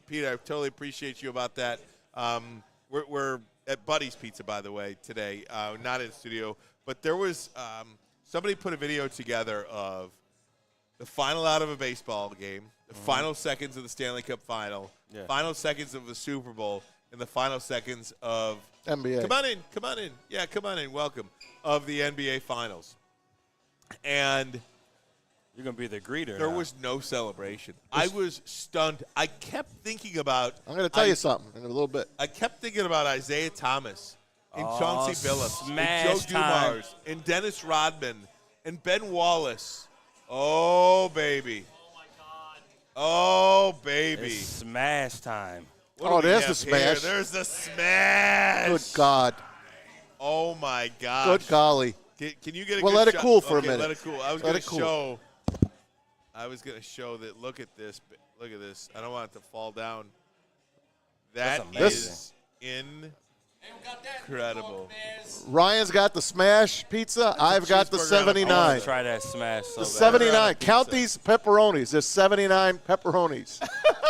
Pete, I totally appreciate you about that. We're at Buddy's Pizza, by the way, today, not in studio. But there was somebody put a video together of the final out of a baseball game, the final seconds of the Stanley Cup final, final seconds of the Super Bowl, and the final seconds of NBA. Come on in. Yeah, come on in. Welcome. Of the NBA Finals. And You're going to be the greeter. there now. was no celebration. I was stunned. I kept thinking about I'm going to tell you something in a little bit. I kept thinking about Isaiah Thomas and Chauncey Billups and smash Joe time. Dumars and Dennis Rodman and Ben Wallace. Oh, baby. Oh, baby. It's smash time. What do we there's have the smash. here? There's the smash. Good God. Oh, my gosh. Good golly. Can you get a Well, good let it shot? cool for a Okay, minute. Let it cool. I was Let going it to cool. show. I was going to show that. Look at this. Look at this. I don't want it to fall down. That That's is incredible. Ryan's got the smash pizza. I've got the cheeseburger on a 79. Try that smash so The bad. 79. Pizza. Count these pepperonis. There's 79 pepperonis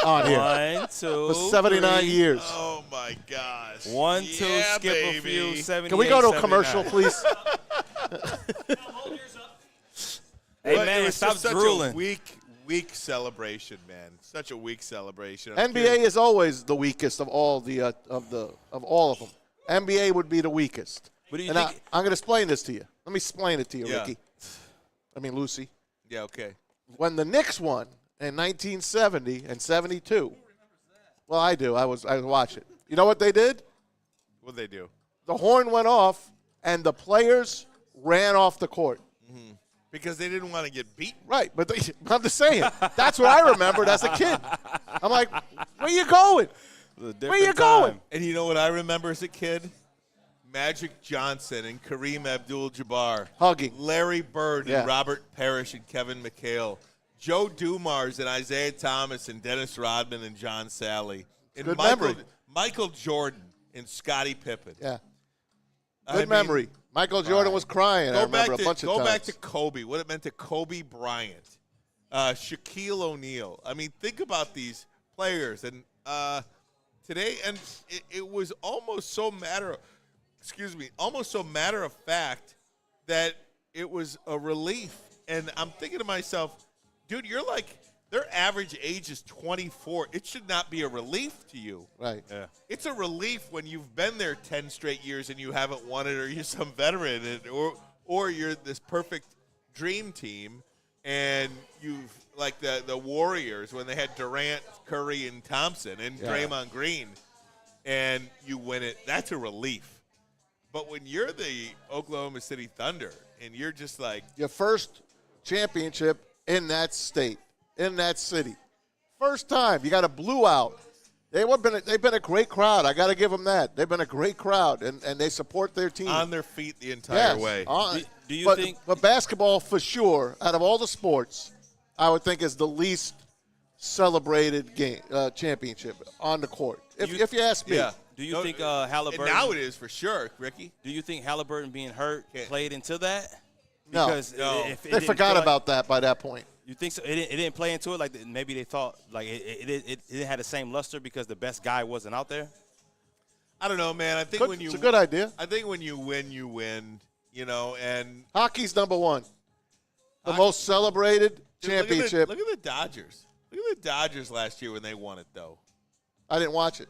on here 1, 2, for 79 3. years. Oh, my gosh. 1, 2, Yeah, skip baby. a few. 78, Can we go to a 79. commercial, please? Hey, But it man, was stop just such drooling. a Weak celebration, man. Such a weak celebration. NBA is always the weakest of all of all of them. NBA would be the weakest. But do you And think I'm going to explain this to you. Let me explain it to you, Yeah. Ricky. I mean, Lucy. Yeah, okay. When the Knicks won in 1970 and 72, well, I do. I was watching. You know what they did? What'd they do? The horn went off, and the players ran off the court. Because they didn't want to get beaten. Right, but I'm just saying. That's what I remembered as a kid. I'm like, where you going? Where you going? And you know what I remember as a kid? Magic Johnson and Kareem Abdul-Jabbar. Hugging. Larry Bird Yeah. and Robert Parrish and Kevin McHale. Joe Dumars and Isaiah Thomas and Dennis Rodman and John Sally. And Good memory. Michael Jordan and Scottie Pippen. Yeah. I Good mean, memory. Michael Jordan was crying, I remember, a bunch of times. Go back to Kobe, what it meant to Kobe Bryant, Shaquille O'Neal. I mean, think about these players. And today, and it was almost so matter of fact that it was a relief. And I'm thinking to myself, dude, you're like, their average age is 24. It should not be a relief to you. Right. Yeah. It's a relief when you've been there 10 straight years and you haven't won it, or you're some veteran, or you're this perfect dream team, and you've like the Warriors when they had Durant, Curry, and Thompson, and Draymond Green, and you win it. That's a relief. But when you're the Oklahoma City Thunder and you're just like your first championship in that state, in that city, first time you got a blue out. They've been a great crowd. I got to give them that. They've been a great crowd, and they support their team on their feet the entire way. Do you think? But basketball, for sure, out of all the sports, I would think is the least celebrated game championship on the court. If you ask me, Yeah. Do you think Halliburton? And now it is for sure, Ricky. Do you think Halliburton being hurt played into that? No. Because No. if it they didn't forgot feel like- about that by that point. You think so? It didn't play into it. Like maybe they thought like it didn't have the same luster because the best guy wasn't out there. I don't know, man. I think It's a good idea. I think when you win, you win. You know, and Hockey's number one, the most celebrated dude, championship. Look at the Dodgers. Look at the Dodgers last year when they won it, though. I didn't watch it.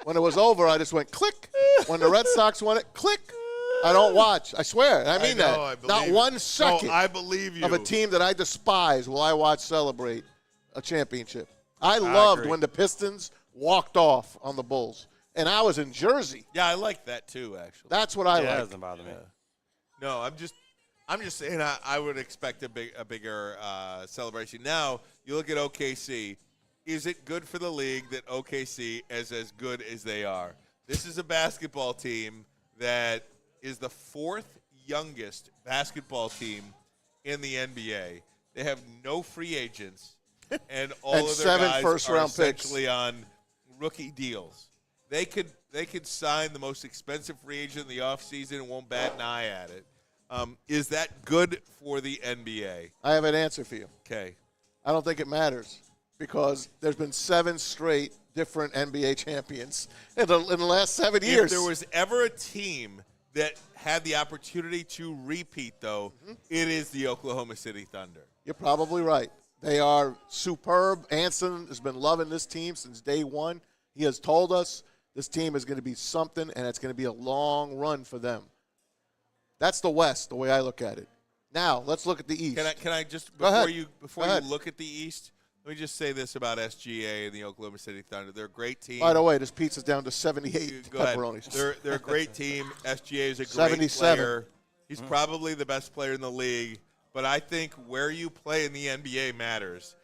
When it was over, I just went click. When the Red Sox won it, click. I don't watch. I swear. I mean know, I that. believe Not you. one second No, I believe you. of a team that I despise will I watch celebrate a championship. I loved agree. when the Pistons walked off on the Bulls. And I was in Jersey. Yeah, I like that too. Actually, That's what I That like. doesn't bother me. no, I'm just saying I would expect a bigger celebration. Now you look at OKC. Is it good for the league that OKC is as good as they are? This is a basketball team that is the fourth youngest basketball team in the NBA. They have no free agents, and all And of their 7 guys first-round are picks. essentially on rookie deals. They could sign the most expensive free agent in the offseason and won't bat an eye at it. Is that good for the NBA? I have an answer for you. Okay. I don't think it matters because there's been 7 straight different NBA champions in the last 7 years. If there was ever a team that had the opportunity to repeat, though, it is the Oklahoma City Thunder. You're probably right. They are superb. Anson has been loving this team since day one. He has told us this team is going to be something, and it's going to be a long run for them. That's the West, the way I look at it. Now, let's look at the East. Can I just Go ahead. before Go you ahead. look at the East, let me just say this about SGA and the Oklahoma City Thunder. They're a great team. By the way, this pizza's down to 78 Go ahead. pepperonis. They're a great team. SGA is a great 77. player. He's probably the best player in the league. But I think where you play in the NBA matters.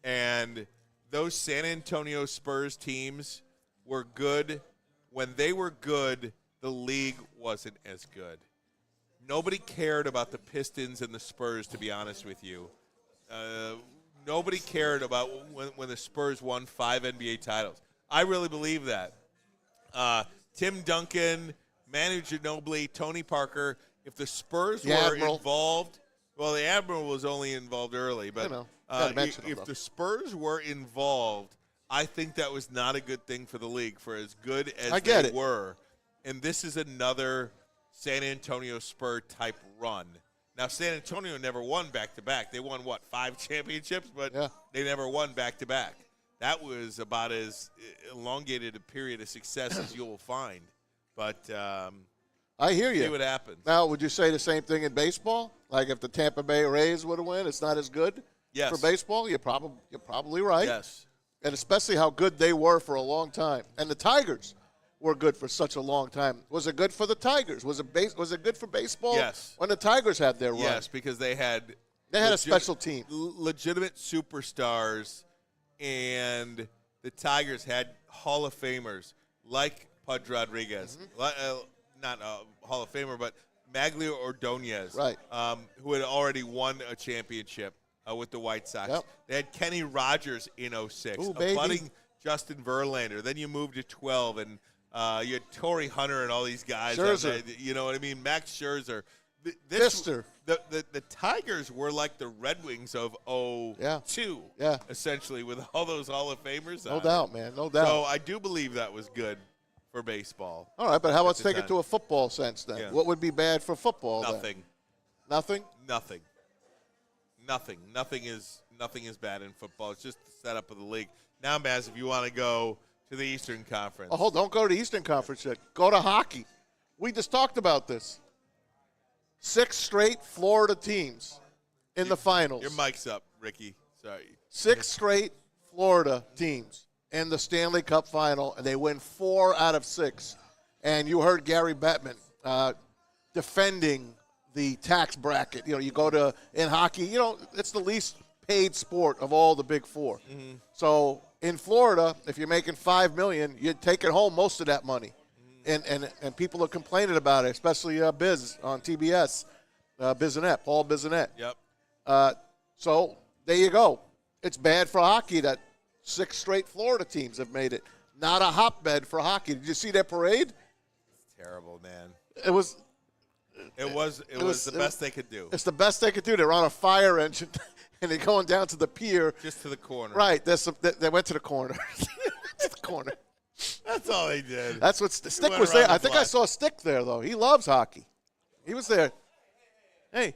And those San Antonio Spurs teams were good. When they were good, the league wasn't as good. Nobody cared about the Pistons and the Spurs, to be honest with you. Nobody cared about when the Spurs won 5 NBA titles. I really believe that. Tim Duncan, Manu Ginobili, Tony Parker, if the Spurs The were Admiral. involved, well, the Admiral was only involved early, I but know. Gotta mention him, if though. the Spurs were involved, I think that was not a good thing for the league, for as good as I get they it. were. And this is another San Antonio Spur type run. Now, San Antonio never won back-to-back. They won, 5 championships? But Yeah. they never won back-to-back. That was about as elongated a period of success as you'll find. But I hear you. see what happens. Now, would you say the same thing in baseball? Like if the Tampa Bay Rays would have won, it's not as good Yes. for baseball? You're probably right. Yes. And especially how good they were for a long time. And the Tigers were good for such a long time. Was it good for the Tigers? Was it good for baseball? Yes. When the Tigers had their run. Yes, because they had a special team. legitimate superstars, and the Tigers had Hall of Famers like Pudge Rodriguez, not a Hall of Famer, but Maglio Ordonez, Right. Who had already won a championship with the White Sox. Yep. They had Kenny Rogers in 06, Ooh, a baby. budding Justin Verlander. Then you moved to 12, and you had Torrey Hunter and all these guys. Scherzer. You know what I mean? Max Scherzer. Fister. The Tigers were like the Red Wings of 02, Yeah. essentially, with all those Hall of Famers. No on doubt, it. man. No doubt. So I do believe that was good for baseball. All right, but how about the take it time. to a football sense then? Yeah. What would be bad for football then? Nothing. Nothing? Nothing is bad in football. It's just the setup of the league. Now, Maz, if you want to go to the Eastern Conference. Oh, don't go to the Eastern Conference yet. Go to hockey. We just talked about this. 6 straight Florida teams in the finals. Your mic's up, Ricky. Sorry. 6 straight Florida teams in the Stanley Cup final, and they win 4 out of 6. And you heard Gary Bettman defending the tax bracket. You know, you go to in hockey, you know, it's the least paid sport of all the big 4. Mm-hmm. So in Florida, if you're making $5 million, you're taking home most of that money. And people are complaining about it, especially Biz on TBS, Bissonnette, Paul Bissonnette. Yep. So there you go. It's bad for hockey that 6 straight Florida teams have made it. Not a hotbed for hockey. Did you see that parade? Terrible, man. It was the best they could do. It's the best they could do. They're on a fire engine, and they're going down to the pier. Just to the corner. Right. They went to the corner. To the corner. That's all they did. That's what Stick went was around there. the I think I block. saw Stick there, though. He loves hockey. He was there. Hey,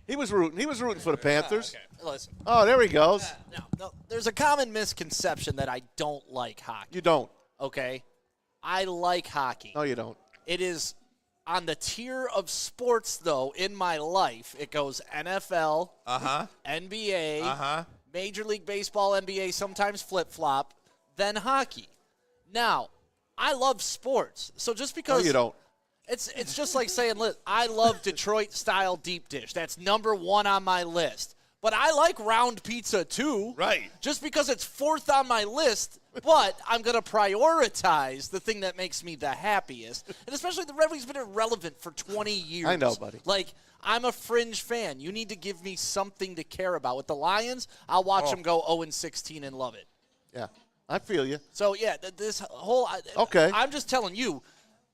he was rooting. He was rooting for the Panthers. Listen, Oh, there he goes. no, there's a common misconception that I don't like hockey. You don't. Okay? I like hockey. No, you don't. It is on the tier of sports, though, in my life. It goes NFL, NBA, Major League Baseball, NBA, sometimes flip-flop, then hockey. Now, I love sports. So just No, because you don't. It's just like saying, I love Detroit-style deep dish. That's number 1 on my list. But I like round pizza, too. Right. Just because it's 4th on my list, but I'm going to prioritize the thing that makes me the happiest. And especially the Red Wings have been irrelevant for 20 years. I know, buddy. Like, I'm a fringe fan. You need to give me something to care about. With the Lions, I'll watch them go 0-16 and love it. Yeah, I feel you. So, yeah, this whole Okay. I'm just telling you,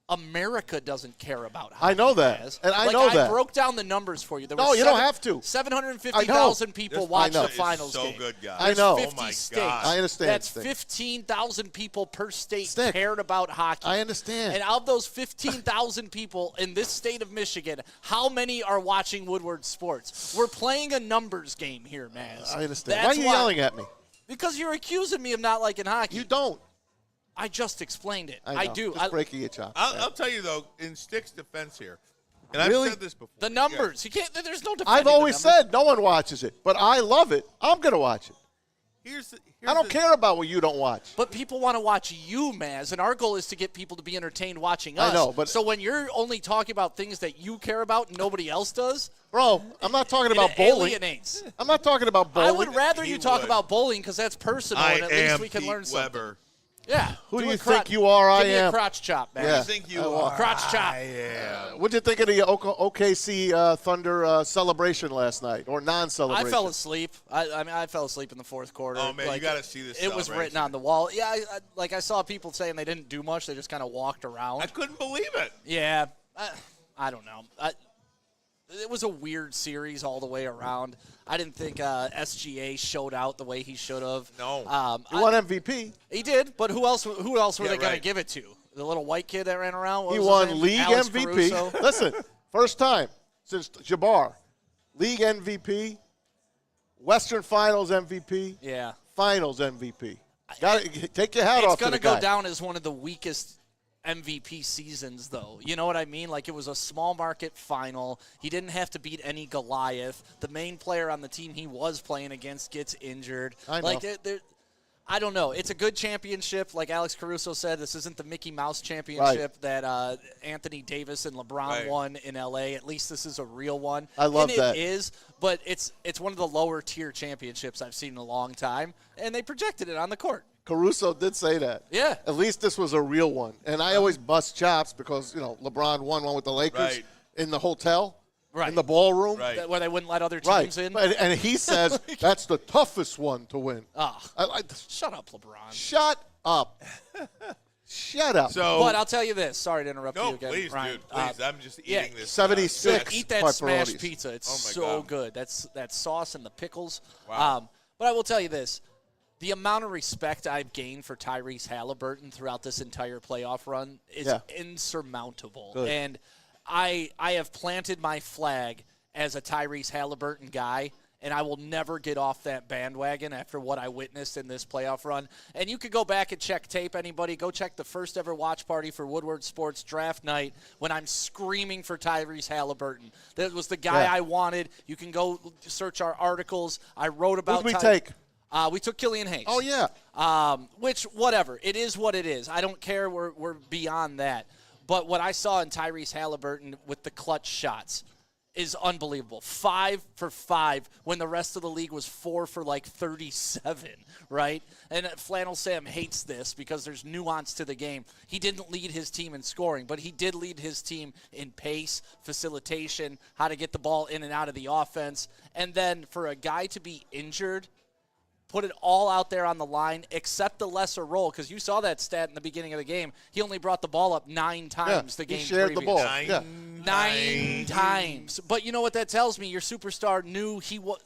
America doesn't care about hockey. I know that, Maz. and I like, know I that. broke down the numbers for you. There No, were you don't have to. 750,000 people This watched I know. the finals is so game. good, guys. I know. 50 Oh, my states. God. I understand, That's Stick. 15,000 people per state Stick. cared about hockey. I understand. And of those 15,000 people in this state of Michigan, how many are watching Woodward sports? We're playing a numbers game here, Maz. I understand. That's Why are you yelling at me? Because you're accusing me of not liking hockey. You don't. I just explained it. I know. I do. Just breaking your chops. I'll tell you, though, in Stick's defense here, and Really? I've said this before. The numbers. You can't. There's no defending I've always the numbers. said no one watches it, but I love it. I'm going to watch it. Here's I don't care about what you don't watch. But people want to watch you, Maz, and our goal is to get people to be entertained watching us. I know, but- so when you're only talking about things that you care about and nobody else does, Bro, I'm not talking it about bowling. alienates. I'm not talking about bowling. I would rather He you talk would. about bowling because that's personal, I and at am least we can Pete learn something. Weber. Yeah. Who do a you think you are? I Give me am. a crotch chop, man. Yeah. I think you I are. Crotch chop. What'd you think of the OKC Thunder celebration last night, or I non-celebration? fell asleep. I feel asleep in the fourth quarter. Oh, man, you got to see this It was written celebration. on the wall. Yeah, I saw people saying they didn't do much. They just kind of walked around. I couldn't believe it. Yeah, I don't know. It was a weird series all the way around. I didn't think SGA showed out the way he should have. No. He won MVP. He did, but who else were they going to right. give it to? The little white kid that ran around? What He was his won name? league Alex MVP. Caruso? Listen, first time since Jabbar. League MVP, Western Finals MVP, Yeah. Finals MVP. Got to take your hat off. It's going to to the go guy. down as one of the weakest MVP seasons, though. You know what I mean? Like, it was a small market final. He didn't have to beat any Goliath. The main player on the team he was playing against gets injured. I know. Like, I don't know. It's a good championship. Like Alex Caruso said, this isn't the Mickey Mouse championship that Anthony Davis and LeBron won in L.A. At least this is a real one. I love and that. It is, but it's one of the lower tier championships I've seen in a long time, and they projected it on the court. Caruso did say that. Yeah. At least this was a real one. And I always bust chops because, LeBron won one with the Lakers in the hotel, in the ballroom. Right. Where they wouldn't let other teams in. And he says that's the toughest one to win. Shut up, LeBron. Shut up. Shut up. So, But I'll tell you this. Sorry to interrupt you again, please, Ryan. dude, please. I'm just eating this. 76 Eat that smash pepperonis. pizza. It's Oh, my so God. good. That's that sauce and the pickles. Wow. But I will tell you this. The amount of respect I've gained for Tyrese Halliburton throughout this entire playoff run is insurmountable. Good. And I have planted my flag as a Tyrese Halliburton guy, and I will never get off that bandwagon after what I witnessed in this playoff run. And you could go back and check tape, anybody. Go check the first ever watch party for Woodward Sports Draft Night when I'm screaming for Tyrese Halliburton. That was the guy I wanted. You can go search our articles. I wrote about Who'd we take? We took Killian Hayes. Oh, yeah. Which, whatever. It is what it is. I don't care. We're beyond that. But what I saw in Tyrese Halliburton with the clutch shots is unbelievable. 5 for 5 when the rest of the league was 4 for like 37, right? And Flannel Sam hates this because there's nuance to the game. He didn't lead his team in scoring, but he did lead his team in pace, facilitation, how to get the ball in and out of the offense. And then for a guy to be injured, put it all out there on the line, except the lesser role, because you saw that stat in the beginning of the game. He only brought the ball up 9 times the game he shared previous. the ball. Nine times. But you know what that tells me? Your superstar knew he was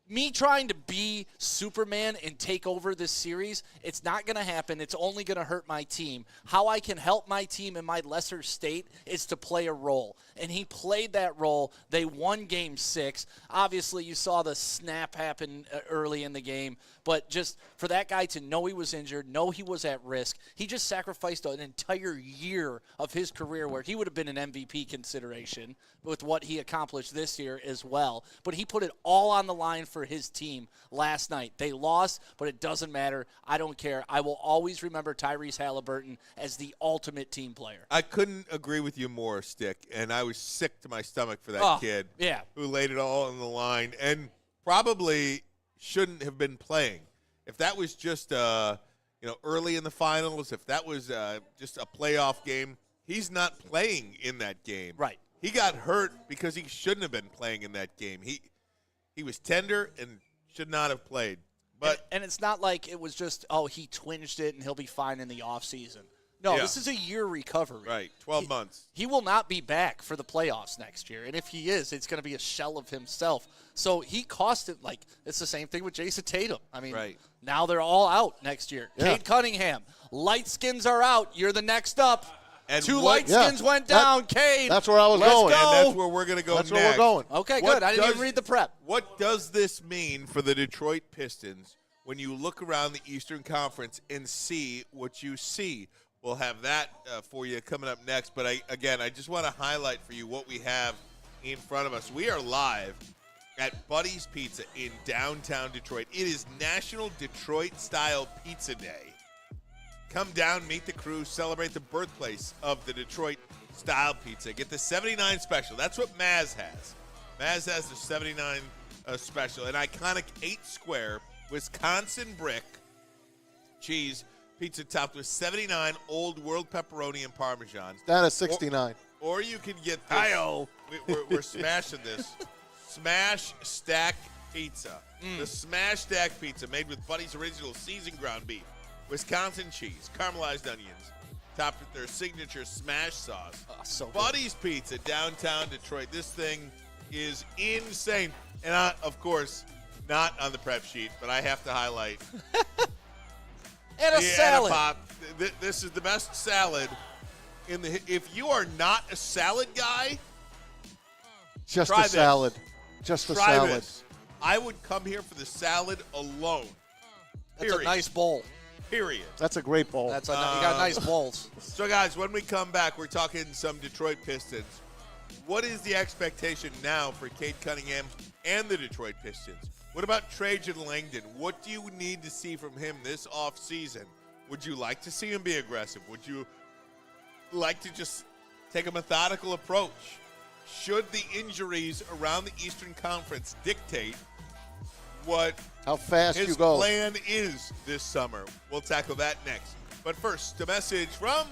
me trying to be Superman and take over this series, it's not going to happen. It's only going to hurt my team. How I can help my team in my lesser state is to play a role. And he played that role. They won Game 6. Obviously, you saw the snap happen early in the game. But just for that guy to know he was injured, know he was at risk, he just sacrificed an entire year of his career where he would have been an MVP consideration with what he accomplished this year as well. But he put it all on the line for his team last night. They lost, but it doesn't matter. I don't care. I will always remember Tyrese Halliburton as the ultimate team player. I couldn't agree with you more, Stick, and I was sick to my stomach for that kid who laid it all on the line and probably shouldn't have been playing. If that was just early in the finals, if that was just a playoff game, he's not playing in that game. Right. He got hurt because he shouldn't have been playing in that game. He was tender and should not have played. But and it's not like it was just, he twinged it and he'll be fine in the offseason. No, this is a year recovery. Right, 12 months. He will not be back for the playoffs next year. And if he is, it's going to be a shell of himself. So he cost it it's the same thing with Jason Tatum. I mean, now they're all out next year. Yeah. Cade Cunningham, light skins are out. You're the next up. And 2 light skins went down. Cade. That's where I was Let's going. go. And that's where we're going to go That's next. where we're going. Okay, What good. I didn't even does- read the prep. What does this mean for the Detroit Pistons when you look around the Eastern Conference and see what you see? We'll have that for you coming up next. But I just want to highlight for you what we have in front of us. We are live at Buddy's Pizza in downtown Detroit. It is National Detroit-Style Pizza Day. Come down, meet the crew, celebrate the birthplace of the Detroit-style pizza. Get the 79 special. That's what Maz has. Maz has the 79 special, an iconic 8-square Wisconsin brick cheese pizza topped with 79 Old World pepperoni and Parmesan. Down at 69. Or you can get this. We're smashing this. Smash Stack Pizza. The Smash Stack Pizza made with Buddy's original seasoned ground beef, Wisconsin cheese, caramelized onions, topped with their signature smash sauce. So good. Buddy's Pizza, downtown Detroit. This thing is insane. And of course, not on the prep sheet, but I have to highlight. And a salad. Pop. This is the best salad in the. If you are not a salad guy, Just try a salad. This. Just the Try salad. this. I would come here for the salad alone. That's a nice bowl. Period. That's a great bowl. You got nice bowls. So, guys, when we come back, we're talking some Detroit Pistons. What is the expectation now for Cade Cunningham and the Detroit Pistons? What about Trajan Langdon? What do you need to see from him this offseason? Would you like to see him be aggressive? Would you like to just take a methodical approach? Should the injuries around the Eastern Conference dictate what how fast his you go plan is this summer? We'll tackle that next. But first, a message from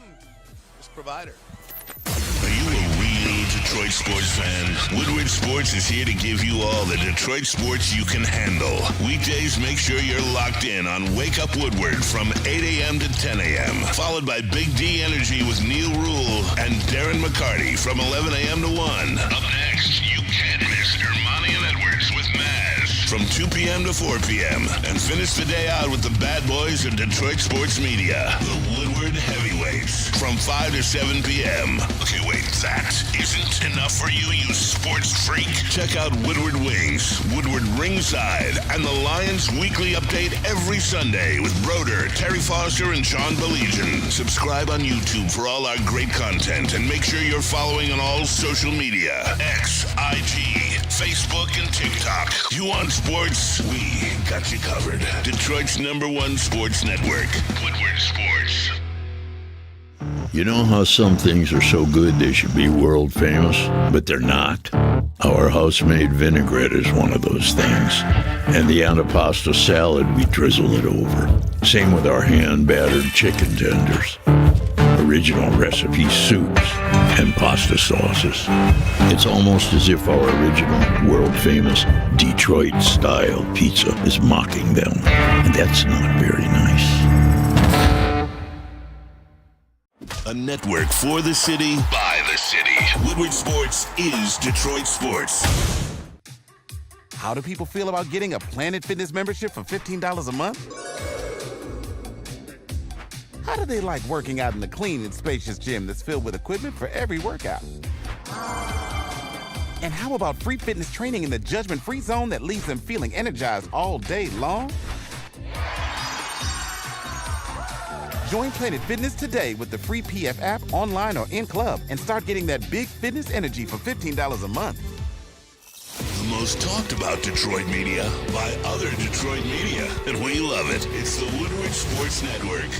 this provider. Are you a real Detroit sports fan? Woodward Sports is here to give you all the Detroit sports you can handle. Weekdays, make sure you're locked in on Wake Up Woodward from 8 a.m. to 10 a.m. Followed by Big D Energy with Neil Rule and Darren McCarty from 11 a.m. to 1. Up next, you can't miss Ermanni and Edwards with Maz from 2 p.m. to 4 p.m. And finish the day out with the bad boys of Detroit sports media, the Woodward Heavyweights, from 5 to 7 p.m. Okay, wait, that isn't enough for you, you sports freak? Check out Woodward Wings, Woodward Ringside, and the Lions Weekly Update every Sunday with Broder, Terry Foster, and Sean Belegian. Subscribe on YouTube for all our great content, and make sure you're following on all social media, X, IG, Facebook, and TikTok. You want sports? We got you covered. Detroit's #1 sports network, Woodward Sports. You know how some things are so good they should be world famous, but they're not? Our house-made vinaigrette is one of those things. And the antipasta salad, we drizzle it over. Same with our hand-battered chicken tenders. Original recipe soups and pasta sauces. It's almost as if our original, world-famous Detroit-style pizza is mocking them. And that's not very nice. A network for the city, by the city. Woodward Sports is Detroit sports. How do people feel about getting a Planet Fitness membership for $15 a month? How do they like working out in the clean and spacious gym that's filled with equipment for every workout? And how about free fitness training in the judgment-free zone that leaves them feeling energized all day long? Join Planet Fitness today with the free PF app online or in club and start getting that big fitness energy for $15 a month. The most talked about Detroit media by other Detroit media, and we love it. It's the Woodward Sports Network.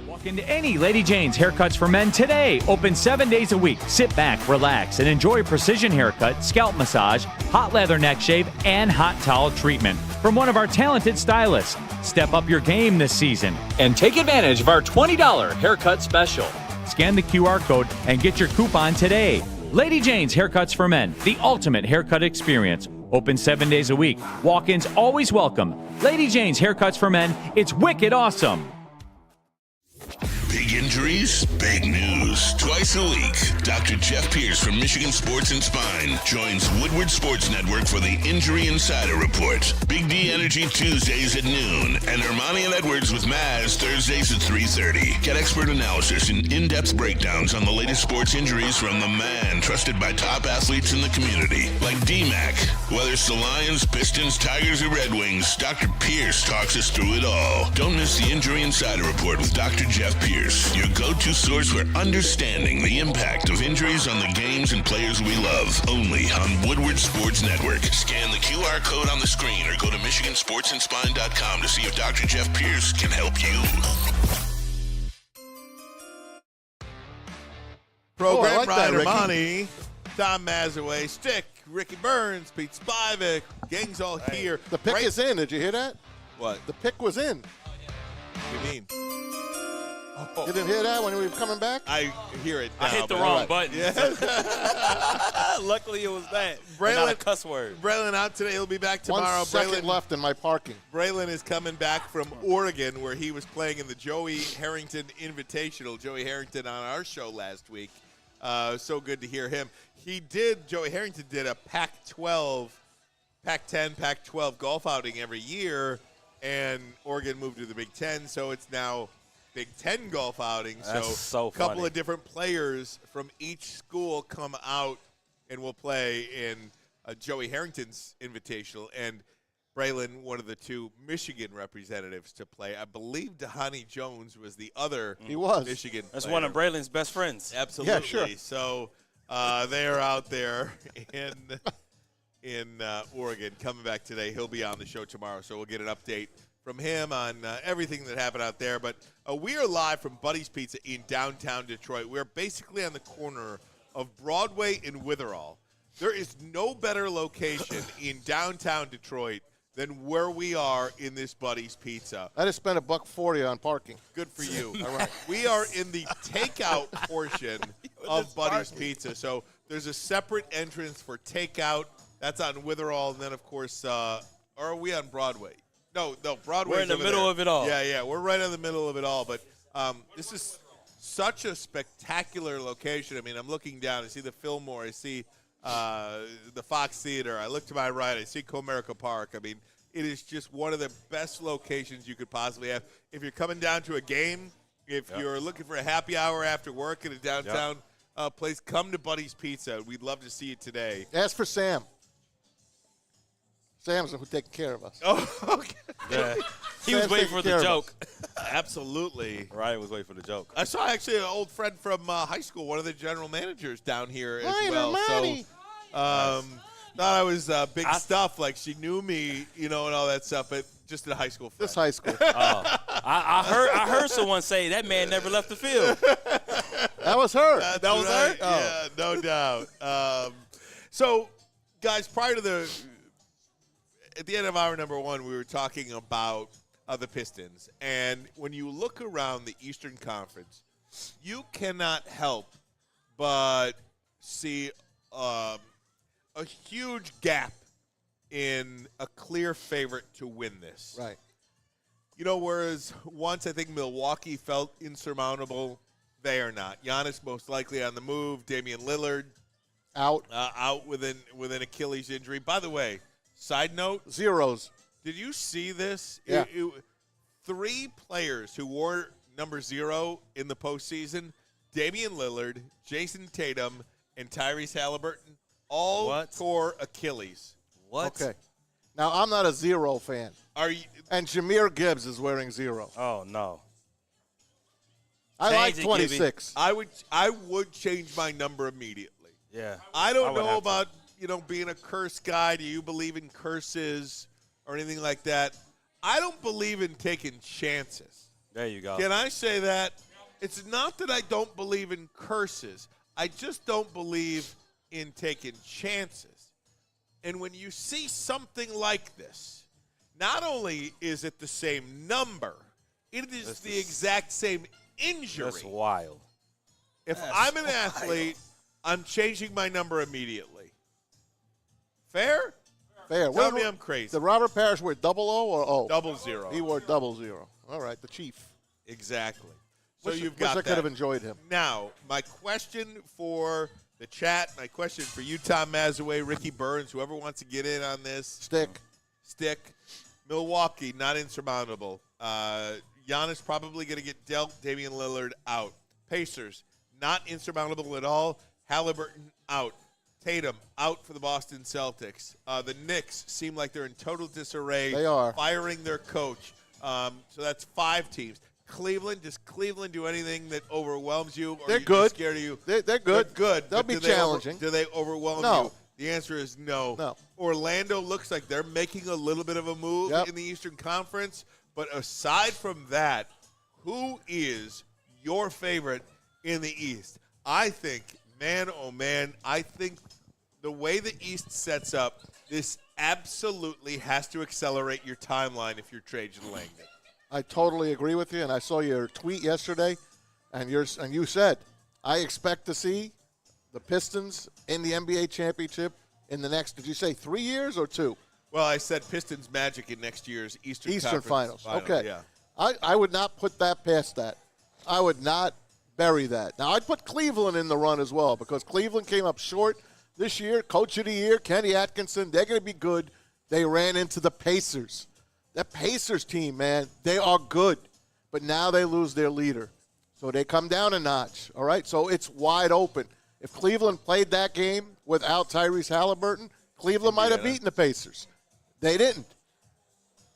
Walk into any Lady Jane's Haircuts for Men today. Open 7 days a week. Sit back, relax, and enjoy precision haircut, scalp massage, hot leather neck shave, and hot towel treatment from one of our talented stylists. Step up your game this season and take advantage of our $20 haircut special. Scan the QR code and get your coupon today. Lady Jane's Haircuts for Men, the ultimate haircut experience. Open 7 days a week. Walk-ins always welcome. Lady Jane's Haircuts for Men. It's wicked awesome. Big injuries, big news. Twice a week, Dr. Jeff Pierce from Michigan Sports and Spine joins Woodward Sports Network for the Injury Insider Report. Big D Energy Tuesdays at noon, and Ermanni and Edwards with Maz Thursdays at 3:30. Get expert analysis and in-depth breakdowns on the latest sports injuries from the man trusted by top athletes in the community, like D-Mac. Whether it's the Lions, Pistons, Tigers, or Red Wings, Dr. Pierce talks us through it all. Don't miss the Injury Insider Report with Dr. Jeff Pierce, your go-to source for understanding the impact of injuries on the games and players we love. Only on Woodward Sports Network. Scan the QR code on the screen or go to MichiganSportsandSpine.com to see if Dr. Jeff Pierce can help you. Program I like that, Ryan Ricky. Ermanni, Tom Mazaway, Stick, Ricky Burns, Pete Spivak, gang's all here. The pick Right- is in. Did you hear that? What? The pick was in. What do you mean? You didn't hear that when we were coming back? I hear it now. I hit the but- wrong button. Yeah. Luckily, it was that. Braylon- Not a cuss word. Braylon out today. He'll be back tomorrow. 1 second left in my parking. Braylon is coming back from Oregon, where he was playing in the Joey Harrington Invitational. Joey Harrington on our show last week. So good to hear him. Joey Harrington did a Pac-12, Pac-10, Pac-12 golf outing every year, and Oregon moved to the Big Ten, so it's now Big Ten golf outing. That's so a couple funny. of different players from each school come out and will play in Joey Harrington's Invitational, and Braylon, one of the two Michigan representatives to play. I believe Dhani Jones was the other Michigan That's player. one of Braylon's best friends. Absolutely. Yeah, sure. So they are out there in Oregon coming back today. He'll be on the show tomorrow, so we'll get an update from him on everything that happened out there. But we are live from Buddy's Pizza in downtown Detroit. We're basically on the corner of Broadway and Witherall. There is no better location in downtown Detroit than where we are in this Buddy's Pizza. I just spent $1.40 on parking. Good for you. All right. We are in the takeout portion of Buddy's Pizza. So there's a separate entrance for takeout. That's on Witherall. And then, of course, or are we on Broadway? No, Broadway. We're in the middle of it all. Yeah, we're right in the middle of it all. But this is such a spectacular location. I mean, I'm looking down. I see the Fillmore. I see the Fox Theater. I look to my right. I see Comerica Park. I mean, it is just one of the best locations you could possibly have. If you're coming down to a game, if you're looking for a happy hour after work in a downtown place, come to Buddy's Pizza. We'd love to see you today. Ask for Sam. Sam's who's taking care of us. Oh, okay. Yeah. He was waiting for the joke. Absolutely. Ryan was waiting for the joke. I saw actually an old friend from high school, one of the general managers down here as Hi, well. Ermanni. So, thought I was big stuff, like she knew me, and all that stuff, but just a high school friend. This high school. I heard someone say that man never left the field. That was her. That's that was right. her? Oh. Yeah, no doubt. So, guys, prior to at the end of hour number one, we were talking about the Pistons. And when you look around the Eastern Conference, you cannot help but see a huge gap in a clear favorite to win this. Right. Whereas once I think Milwaukee felt insurmountable, they are not. Giannis most likely on the move. Damian Lillard out with an Achilles injury. By the way, side note. Zeros. Did you see this? Yeah. 3 players who wore number 0 in the postseason, Damian Lillard, Jason Tatum, and Tyrese Halliburton, all tore Achilles. What? Okay. Now, I'm not a 0 fan. Are you? And Jahmyr Gibbs is wearing 0. Oh, no. I like Change it, 26. I would change my number immediately. Yeah. I don't would know have about, being a curse guy. Do you believe in curses or anything like that? I don't believe in taking chances. There you go. Can I say that? It's not that I don't believe in curses. I just don't believe in taking chances. And when you see something like this, not only is it the same number, it is the exact same injury. That's wild. If I'm an athlete, I'm changing my number immediately. Fair? Fair. Tell me I'm crazy. Did Robert Parrish wear 00 or O? 00. He wore 00. All right, the chief. Exactly. So Wish you've got I that. could have enjoyed him. Now, my question for the chat, my question for you, Tom Mazaway, Ricky Burns, whoever wants to get in on this. Stick. Milwaukee, not insurmountable. Giannis probably going to get dealt. Damian Lillard out. Pacers, not insurmountable at all. Halliburton out. Tatum out for the Boston Celtics. The Knicks seem like they're in total disarray. They are. Firing their coach. So that's 5 teams. Cleveland, does Cleveland do anything that overwhelms you? Or They're are you good. Scared of you? They're good. They're good. They'll but be challenging. Do they overwhelm No. you? The answer is no. No. Orlando looks like they're making a little bit of a move in the Eastern Conference. But aside from that, who is your favorite in the East? I think, man, oh man, I think the way the East sets up, this absolutely has to accelerate your timeline if you're Trajan Langdon. I totally agree with you, and I saw your tweet yesterday, and you said, I expect to see the Pistons in the NBA championship in the next, did you say 3 years or 2? Well, I said Pistons Magic in next year's Eastern Conference Finals. Okay. Yeah. I would not put that past that. I would not bury that. Now, I'd put Cleveland in the run as well because Cleveland came up short this year. Coach of the year, Kenny Atkinson, they're going to be good. They ran into the Pacers. That Pacers team, man, they are good. But now they lose their leader. So they come down a notch, all right? So it's wide open. If Cleveland played that game without Tyrese Halliburton, Cleveland might have Indiana. beaten the Pacers. They didn't.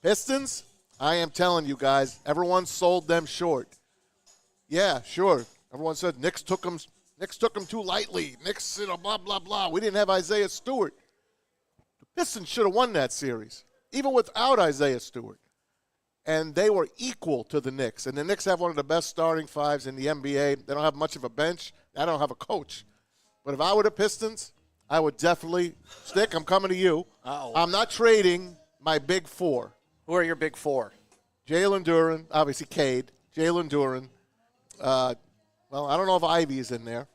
Pistons, I am telling you guys, everyone sold them short. Yeah, sure. Everyone said Knicks took them too lightly. Knicks, blah, blah, blah. We didn't have Isaiah Stewart. The Pistons should have won that series, even without Isaiah Stewart. And they were equal to the Knicks. And the Knicks have one of the best starting fives in the NBA. They don't have much of a bench. I don't have a coach. But if I were the Pistons, I would definitely stick. I'm coming to you. Uh-oh. I'm not trading my big four. Who are your big four? Jalen Duren, obviously Cade. Jalen Duren. Well, I don't know if Ivy's in there.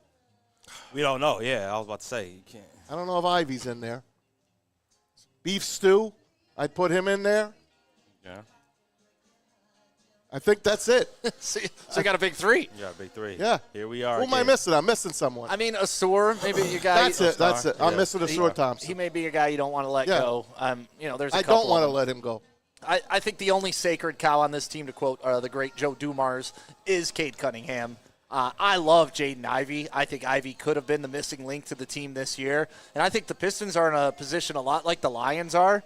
We don't know. Yeah, I was about to say you can't. I don't know if Ivy's in there. Beef Stew, I'd put him in there. Yeah. I think that's it. So you got a big three. Yeah, big three. Yeah. Here we are. Who am I again. missing? I'm missing someone. I mean, Asur, maybe a guy. That's it. That's it. I'm Yeah. missing Asur Thompson. He may be a guy you don't want to let Yeah. go. There's a I couple don't want to of them. let him go. I think the only sacred cow on this team, to quote the great Joe Dumars, is Cade Cunningham. I love Jaden Ivey. I think Ivey could have been the missing link to the team this year. And I think the Pistons are in a position a lot like the Lions are.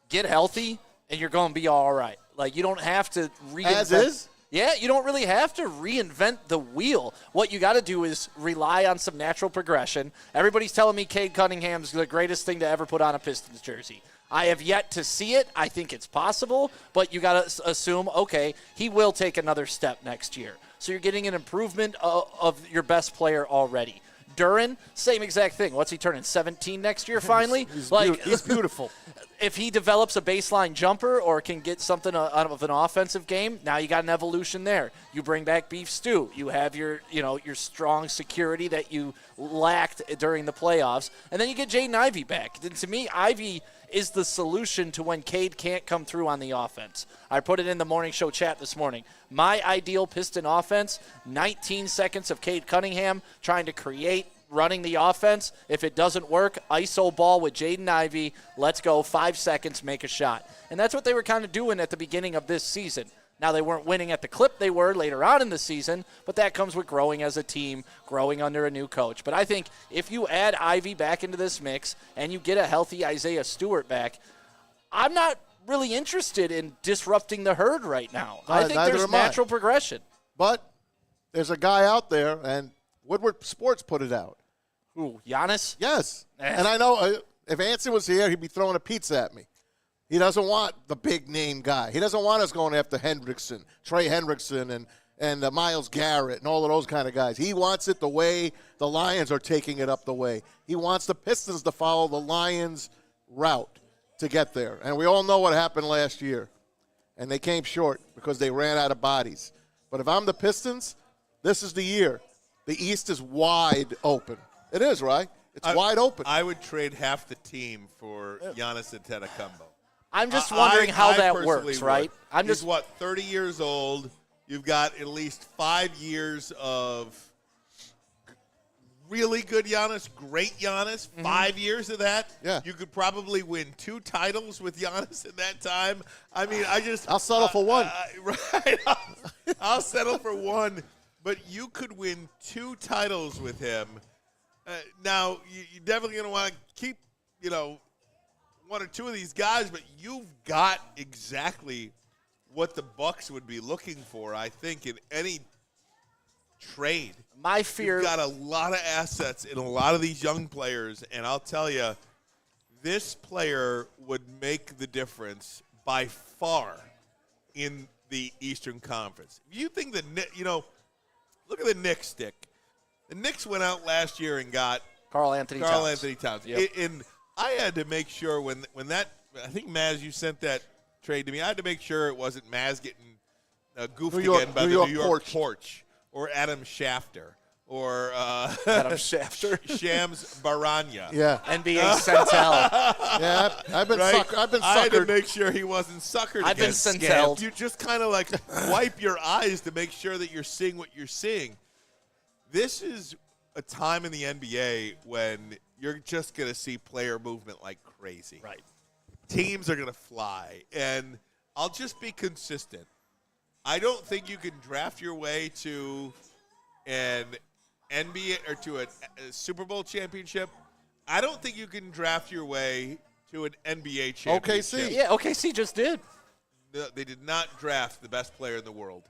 Get healthy, and you're going to be all right. Like, you don't have to reinvent. As is? Yeah, you don't really have to reinvent the wheel. What you got to do is rely on some natural progression. Everybody's telling me Cade Cunningham's the greatest thing to ever put on a Pistons jersey. I have yet to see it. I think it's possible, but you got to assume, okay, he will take another step next year. So you're getting an improvement of your best player already. Duren, same exact thing. What's he turning, 17 next year finally? He's beautiful. If he develops a baseline jumper or can get something out of an offensive game, now you got an evolution there. You bring back Beef Stew. You have your strong security that you lacked during the playoffs. And then you get Jaden Ivey back. And to me, Ivey is the solution to when Cade can't come through on the offense. I put it in the morning show chat this morning. My ideal Piston offense, 19 seconds of Cade Cunningham trying to create, running the offense. If it doesn't work, ISO ball with Jaden Ivey. Let's go, 5 seconds, make a shot. And that's what they were kind of doing at the beginning of this season. Now, they weren't winning at the clip they were later on in the season, but that comes with growing as a team, growing under a new coach. But I think if you add Ivy back into this mix and you get a healthy Isaiah Stewart back, I'm not really interested in disrupting the herd right now. I think there's natural progression. But there's a guy out there, and Woodward Sports put it out. Who, Giannis? Yes. And I know if Anson was here, he'd be throwing a pizza at me. He doesn't want the big-name guy. He doesn't want us going after Hendrickson, Trey Hendrickson, and Myles Garrett and all of those kind of guys. He wants it the way the Lions are taking it up the way. He wants the Pistons to follow the Lions' route to get there. And we all know what happened last year. And they came short because they ran out of bodies. But if I'm the Pistons, this is the year. The East is wide open. It is, right? It's wide open. I would trade half the team for Giannis Antetokounmpo. I'm just wondering how that personally works, right? would. He's 30 years old. You've got at least 5 years of really good Giannis, great Giannis. 5 years of that. Yeah. You could probably win 2 titles with Giannis in that time. I mean, I'll settle for one. Right. I'll settle for one. But you could win 2 titles with him. Now, you're definitely going to want to keep, 1 or 2 of these guys, but you've got exactly what the Bucks would be looking for, I think, in any trade. My fear. You've got a lot of assets in a lot of these young players, and I'll tell you, this player would make the difference by far in the Eastern Conference. You think that, look at the Knicks stick. The Knicks went out last year and got Carl Anthony Towns. Yep. And I had to make sure when that, I think, Maz, you sent that trade to me, I had to make sure it wasn't Maz getting goofed again by the New York porch or Adam Schefter or Adam Schefter. Shams Baranya. Yeah. NBA Centel. Yeah, I've been suckered. I had to make sure he wasn't suckered. I've been Centelled. You just kind of like wipe your eyes to make sure that you're seeing what you're seeing. This is a time in the NBA when you're just going to see player movement like crazy. Right. Teams are going to fly. And I'll just be consistent. I don't think you can draft your way to an NBA or to a Super Bowl championship I don't think you can draft your way to an NBA championship. OKC. Yeah, OKC just did. No, they did not draft the best player in the world.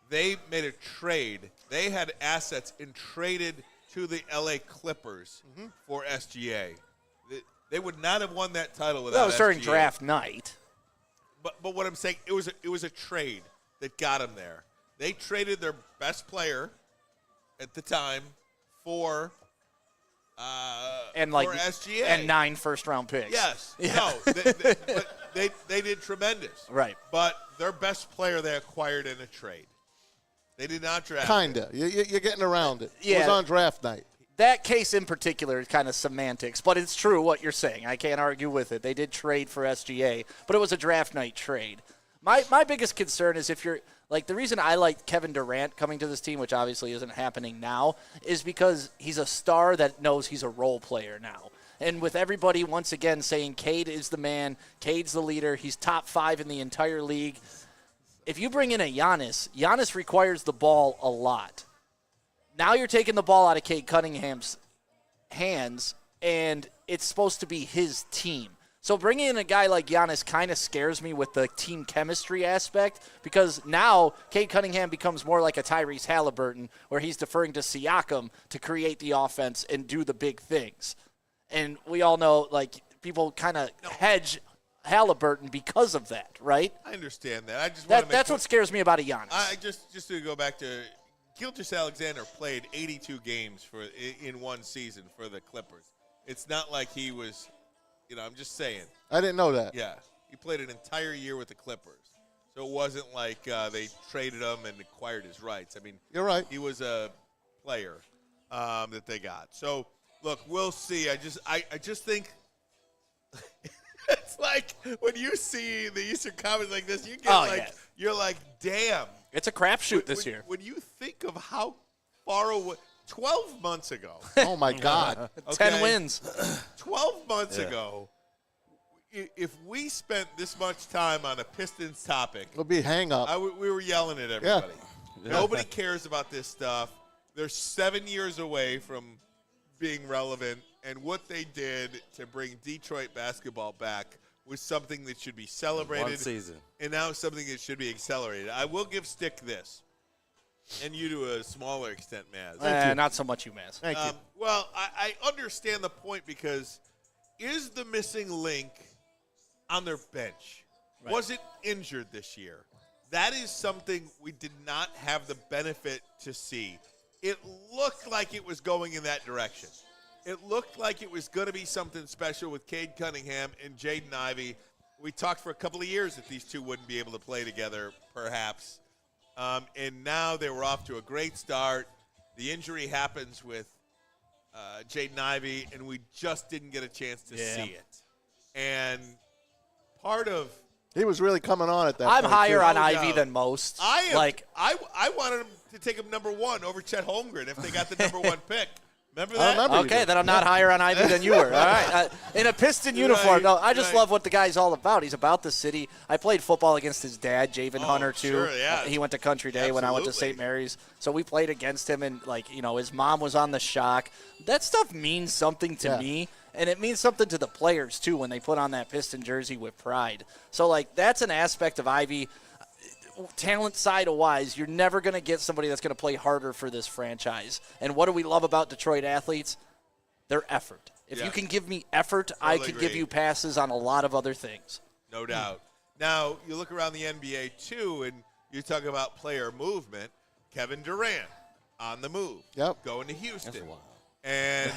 They made a trade. They had assets and traded to the LA Clippers for SGA. They would not have won that title without That was during SGA. draft night. But what I'm saying, it was a trade that got them there. They traded their best player at the time for SGA and 9 first-round picks. Yes. Yeah. No. They did tremendous. Right. But their best player they acquired in a trade. They did not draft. Kinda. You're getting around it. It Yeah. was on draft night. That case in particular is kind of semantics, but it's true what you're saying. I can't argue with it. They did trade for SGA, but it was a draft night trade. My biggest concern is if you're like the reason I like Kevin Durant coming to this team, which obviously isn't happening now, is because he's a star that knows he's a role player now. And with everybody once again saying Cade is the man, Cade's the leader, he's top 5 in the entire league. If you bring in a Giannis requires the ball a lot. Now you're taking the ball out of Cade Cunningham's hands, and it's supposed to be his team. So bringing in a guy like Giannis kind of scares me with the team chemistry aspect because now Cade Cunningham becomes more like a Tyrese Halliburton where he's deferring to Siakam to create the offense and do the big things. And we all know, like, people kind of hedge Halliburton because of that, right? I understand that. I just want to That's what scares me about a Giannis. I just to go back to Gilgeous-Alexander played 82 games in one season for the Clippers. It's not like he was, I'm just saying. I didn't know that. Yeah, he played an entire year with the Clippers. So it wasn't like they traded him and acquired his rights. I mean, You're right. He was a player that they got. So, look, we'll see. I just think it's like when you see the Eastern Conference like this, you get you're like, damn. It's a crapshoot this year. When you think of how far away, 12 months ago. Oh, my God. 10 wins. 12 months ago, if we spent this much time on a Pistons topic, It'll be hang up. we were yelling at everybody. Nobody cares about this stuff. They're 7 years away from being relevant, and what they did to bring Detroit basketball back was something that should be celebrated. One season. And now something that should be accelerated. I will give Stick this, and you to a smaller extent, Maz. Not so much you, Maz. Thank you. Well, I understand the point because is the missing link on their bench? Right. Was it injured this year? That is something we did not have the benefit to see. It looked like it was going in that direction. It looked like it was going to be something special with Cade Cunningham and Jaden Ivey. We talked for a couple of years that these two wouldn't be able to play together, perhaps. And now they were off to a great start. The injury happens with Jaden Ivey, and we just didn't get a chance to see it. And part of He was really coming on at that I'm point, higher too. on No Ivy doubt. than most. I wanted him to take him number 1 over Chet Holmgren if they got the number 1 pick. Remember that? remember. Okay, then I'm not higher on Ivy than you were. All right. In a Piston uniform. Right, No, I just right. love what the guy's all about. He's about the city. I played football against his dad, Javen Hunter, too. sure, yeah. He went to Country Day when I went to Absolutely. St. Mary's. So we played against him, and, his mom was on the shock. That stuff means something to me, and it means something to the players, too, when they put on that Piston jersey with pride. So, that's an aspect of Ivy. Talent side-wise, you're never going to get somebody that's going to play harder for this franchise. And what do we love about Detroit athletes? Their effort. If you can give me effort, I Totally could give agree. you passes on a lot of other things. No doubt. Now, you look around the NBA, too, and you talk about player movement. Kevin Durant on the move. Yep. Going to Houston. And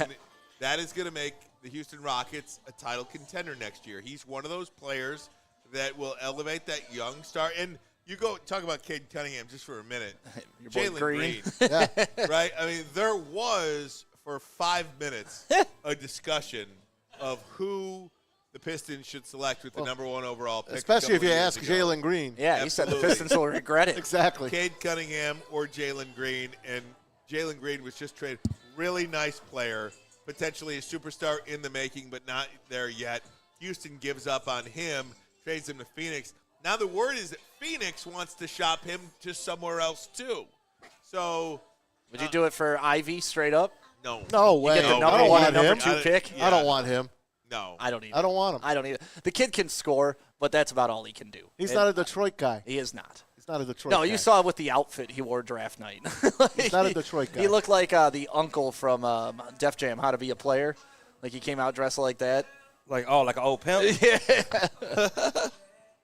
that is going to make the Houston Rockets a title contender next year. He's one of those players that will elevate that young star. And you go talk about Cade Cunningham just for a minute. Your boy Jalen Green. right? I mean, there was, for 5 minutes, a discussion of who the Pistons should select with the number 1 overall pick. Especially if you years ask ago. Jalen Green. Yeah, he said the Absolutely. Pistons will regret it. Exactly. Cade Cunningham or Jalen Green, and Jalen Green was just traded. Really nice player, potentially a superstar in the making, but not there yet. Houston gives up on him, trades him to Phoenix. Now the word is that Phoenix wants to shop him to somewhere else too. So Would you do it for Ivy straight up? No. No You way. get the I number don't one, want number him. 2 pick. I don't want him. No. I don't either. I don't want him. I don't either. The kid can score, but that's about all he can do. He's not a Detroit guy. He is not. He's not a Detroit No, guy. you saw it with the outfit he wore draft night. He's not a Detroit guy. He looked like the uncle from Def Jam, How to Be a Player. Like he came out dressed like that. Like an old pimp.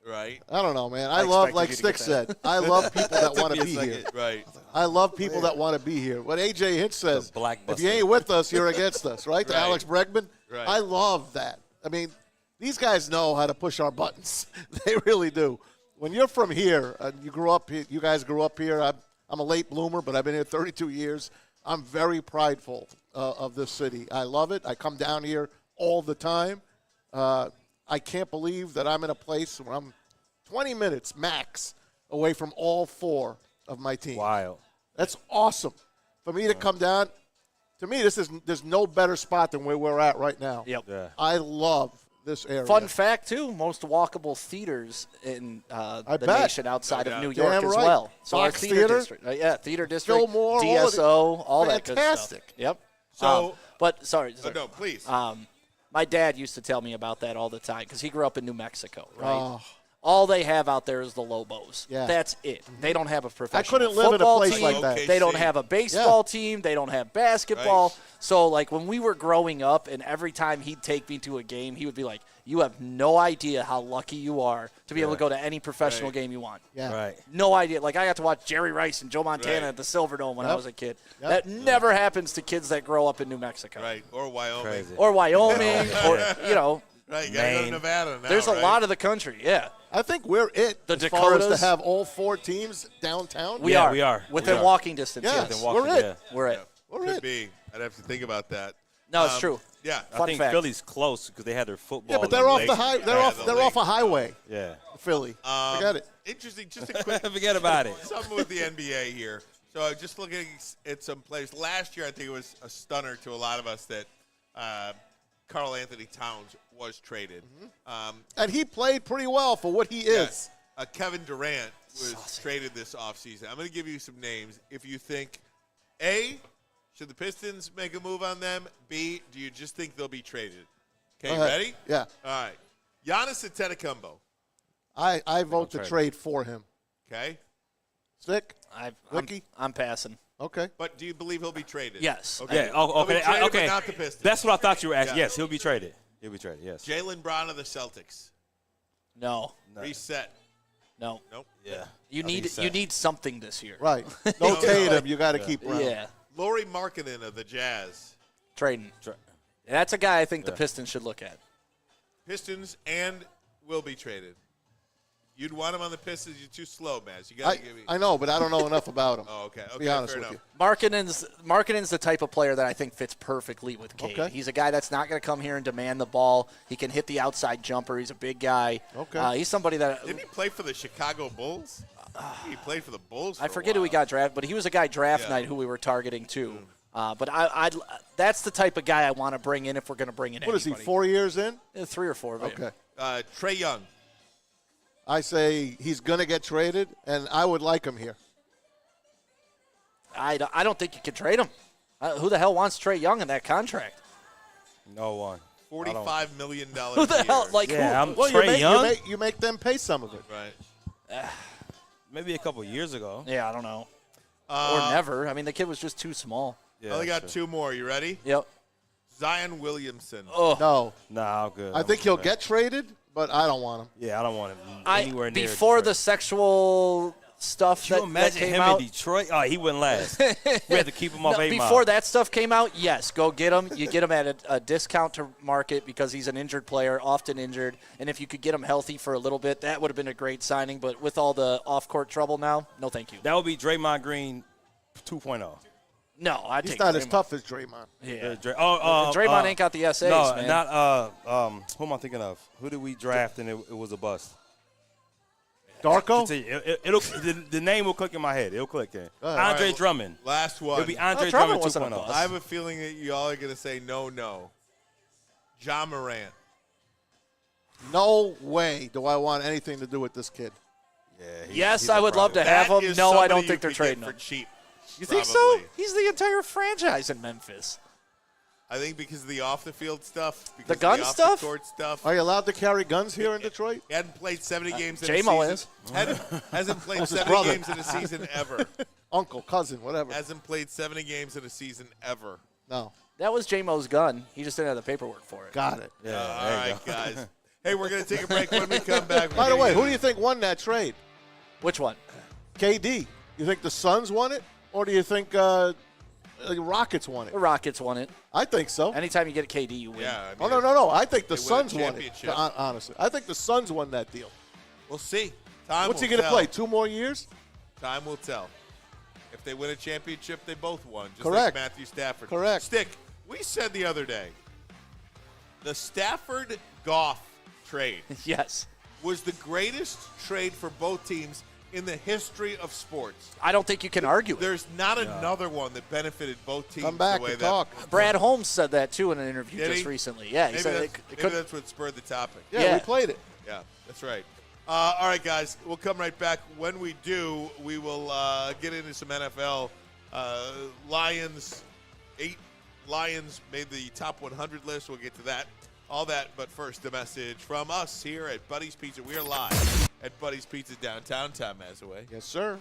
Right. I don't know, man. I love, expected like you to Stick get said, I love people that want to be here. Right. I love people that want to be here. What A.J. Hinch says, The black if you ain't with us, you're against us, right? To Right. Alex Bregman. Right. I love that. I mean, these guys know how to push our buttons. They really do. When you're from here, you grew up here, you guys grew up here. I'm a late bloomer, but I've been here 32 years. I'm very prideful of this city. I love it. I come down here all the time. I can't believe that I'm in a place where I'm 20 minutes max away from all 4 of my team. Wild. That's awesome. For me to come down, to me, there's no better spot than where we're at right now. Yep. Yeah. I love this area. Fun fact, too, most walkable theaters in the bet. nation outside No of New doubt. York Damn as right. well. So our Fox theater Theater. district. Theater district, Fillmore, DSO, all that good Fantastic. stuff. Yep. So- but sorry. No, please. My dad used to tell me about that all the time because he grew up in New Mexico, right? Oh. All they have out there is the Lobos. Yeah. That's it. They don't have a professional couldn't live in a football place team. like that. They don't OKC. have a baseball team. They don't have basketball. Right. So, like, when we were growing up and every time he'd take me to a game, he would be like, you have no idea how lucky you are to be able to go to any professional Right. game you want. Yeah. Right. No idea. Like, I got to watch Jerry Rice and Joe Montana Right. at the Silverdome when I Yep. was a kid. Yep. That never happens to kids that grow up in New Mexico. Right. Or Wyoming. Crazy. Or Wyoming or, you know. Right. You got to go to Maine. Nevada now. There's a right? lot of the country, yeah. I think we're it The as far as Dakotas. to have all 4 teams downtown. We Yeah, are. we are. Within We are. walking distance, Yes. yes. We're it. Yeah. We're it. We're Could it. be. I'd have to think about that. No, it's true. Yeah. I Fun think fact. Philly's close because they had their football. Yeah, but they're off league. the high. They're Yeah, off. the They're league. off a highway. Yeah. Philly. Forget it. Interesting. Just a quick Forget about it. something with the NBA here. So just looking at some players. Last year, I think it was a stunner to a lot of us that Karl Anthony Towns was traded. And he played pretty well for what he is. Yes. Kevin Durant was traded this offseason. I'm going to give you some names. If you think, A, should the Pistons make a move on them? B, do you just think they'll be traded? Okay, Go ahead. ready? Yeah. All right. Giannis Antetokounmpo. I vote to trade trade for him. Okay. Stick. I'm, I'm passing. Okay. But do you believe he'll be traded? Yes. Okay. Yeah. Oh, He'll be okay. traded, Okay. but not the Pistons. That's what I thought you were asking. Yeah. Yes, he'll be traded. He'll be traded. Yes. Jalen Brown of the Celtics. No. Reset. No. Nope. Yeah. You I think need he's you set. need something this year. Right. No Tatum. You got to keep Brown. Yeah. Lauri Markkanen of the Jazz. Trading. That's a guy I think the Pistons should look at. Pistons and will be traded. You'd want him on the Pistons. You're too slow, Maz. You got to give me. I know, but I don't know enough about him. Oh, okay. To Okay. be honest fair with enough. you. Markkanen's the type of player that I think fits perfectly with Cade. Okay. He's a guy that's not going to come here and demand the ball. He can hit the outside jumper. He's a big guy. Okay. He's somebody that Didn't he play for the Chicago Bulls? He played for the Bulls. I forget who he got drafted, but he was a guy draft Yeah. night who we were targeting too. But that's the type of guy I want to bring in if we're going to bring in What is he? anybody. 4 years in? 3 or 4. Maybe. Okay. Trae Young. I say he's going to get traded, and I would like him here. I don't think you can trade him. Who the hell wants Trae Young in that contract? No one. $45 million. Who the hell? Like Yeah, who? I'm Well, Trae Young. you make them pay some of it. Right. Maybe a couple years ago. Yeah, I don't know. Or never. I mean, the kid was just too small. Yeah, I only got sure. 2 more. You ready? Yep. Zion Williamson. Oh, No. Nah, I'm good. I think he'll get traded, but I don't want him. Yeah, I don't want him anywhere near. before Detroit. the sexual stuff Can you that imagine came him out. in Detroit? Oh, he wouldn't last. We had to keep him off No, 8 Mile. before that stuff came out, yes, go get him. You get him at a discount to market because he's an injured player, often injured. And if you could get him healthy for a little bit, that would have been a great signing. But with all the off-court trouble now, no thank you. That would be Draymond Green 2.0. No, I'd He's take not as Draymond. tough as Draymond. Yeah. Draymond ain't got the essays, no, man. not who am I thinking of? Who did we draft and it was a bust? Darko? The name will click in my head. It'll click in. ahead. Andre All right, Drummond. Last one. It'll be Andre Drummond Drummond wasn't a 2.0. bust. I have a feeling that you all are going to say no. Ja Morant. No way do I want anything to do with this kid. Yeah, yes, he's I a would love to problem. have That him. is No, I somebody don't you think they're could get trading for him. cheap. You think so? Probably. He's the entire franchise in Memphis. I think because of the off-the-field stuff. Because The gun of the stuff? off-the-court stuff. Are you allowed to carry guns here in Detroit? He hadn't played 70 games in a J-Mo season. is. Hasn't played 70 brother. games in a season ever. Uncle, cousin, whatever. Hasn't played 70 games in a season ever. No. That was J-Mo's gun. He just didn't have the paperwork for it. Got it. All right, guys. Hey, we're going to take a break. When we come back. By the way, who do you think won that trade? Which one? KD. You think the Suns won it? Or do you think the Rockets won it? The Rockets won it. I think so. Anytime you get a KD, you win. Yeah. Oh, no. I think the they win a Suns won it, championship. honestly. I think the Suns won that deal. We'll see. Time What's he will going to tell. play, 2 more years? Time will tell. If they win a championship, they both won. Just Correct. like Matthew Stafford. Correct. Stick, we said the other day, the Stafford-Goff trade Yes. was the greatest trade for both teams in the history of sports. I don't think you can argue it. There's not another one that benefited both teams Come back the way and that. talk. Brad Holmes said that, too, in an interview Did just he? recently. Yeah, he Maybe, said that's, it maybe couldn't. that's what spurred the topic. Yeah, Yeah. we played it. Yeah, that's right. All right, guys, we'll come right back. When we do, we will get into some NFL. Lions, 8 Lions made the top 100 list. We'll get to that. All that, but first, a message from us here at Buddy's Pizza. We are live at Buddy's Pizza downtown. Tom Mazaway. Yes, sir.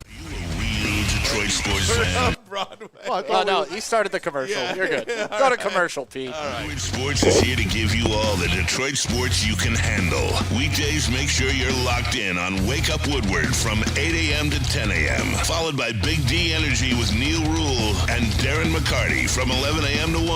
Real Detroit sports fan. Broadway. Oh, I Oh, thought no, he started the commercial. Yeah. You're good. Go to commercial, Pete. Woodward Sports is here to give you all the Detroit sports you can handle. Weekdays, make sure you're locked in on Wake Up Woodward from 8 a.m. to 10 a.m. Followed by Big D Energy with Neil Rule and Darren McCarty from 11 a.m. to 1.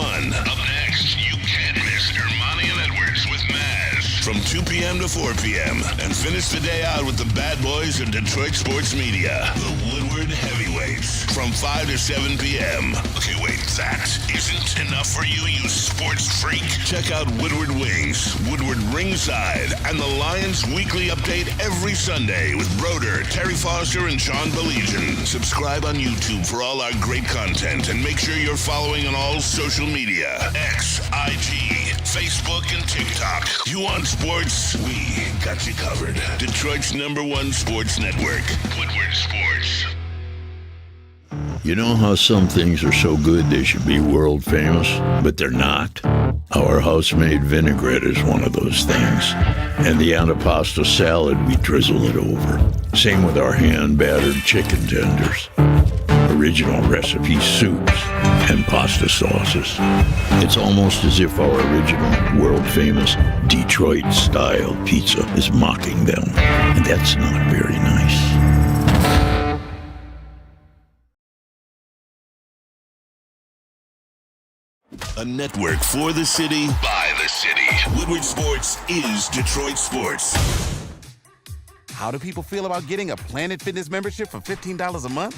Up next, you can't miss Ermanni and Edwards with Maz from 2 p.m. to 4 p.m. And finish the day out with the bad boys of Detroit sports media, the Woodward Heavyweights from 5 to 7 p.m. Okay, wait, that isn't enough for you, you sports freak. Check out Woodward Wings, Woodward Ringside, and the Lions Weekly Update every Sunday with Broder, Terry Foster, and Sean Belegian. Subscribe on YouTube for all our great content, and make sure you're following on all social media, X, IG, Facebook, and TikTok. You want sports? We got you covered. Detroit's #1 sports network, Woodward Sports. You know how some things are so good they should be world famous, but they're not? Our house-made vinaigrette is one of those things. And the antipasto salad, we drizzle it over. Same with our hand-battered chicken tenders. Original recipe soups and pasta sauces. It's almost as if our original, world-famous Detroit-style pizza is mocking them. And that's not very nice. A network for the city, by the city. Woodward Sports is Detroit sports. How do people feel about getting a Planet Fitness membership for $15 a month?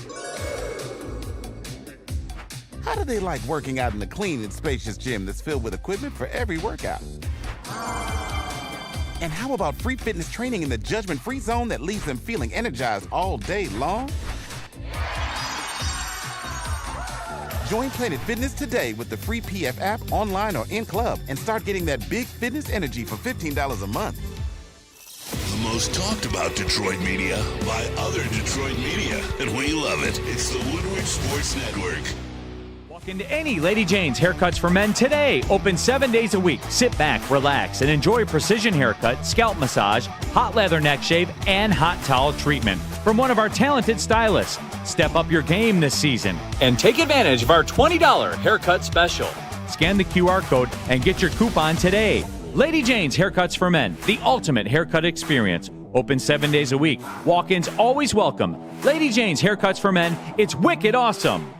How do they like working out in a clean and spacious gym that's filled with equipment for every workout? And how about free fitness training in the judgment-free zone that leaves them feeling energized all day long? Join Planet Fitness today with the free PF app, online or in club, and start getting that big fitness energy for $15 a month. The most talked about Detroit media by other Detroit media, and we love it. It's the Woodward Sports Network. Walk into any Lady Jane's Haircuts for Men today. Open 7 days a week. Sit back, relax, and enjoy precision haircut, scalp massage, hot leather neck shave, and hot towel treatment from one of our talented stylists. Step up your game this season and take advantage of our $20 haircut special. Scan the QR code and get your coupon today. Lady Jane's Haircuts for Men, the ultimate haircut experience. Open 7 days a week. Walk-ins always welcome. Lady Jane's Haircuts for Men, it's wicked awesome.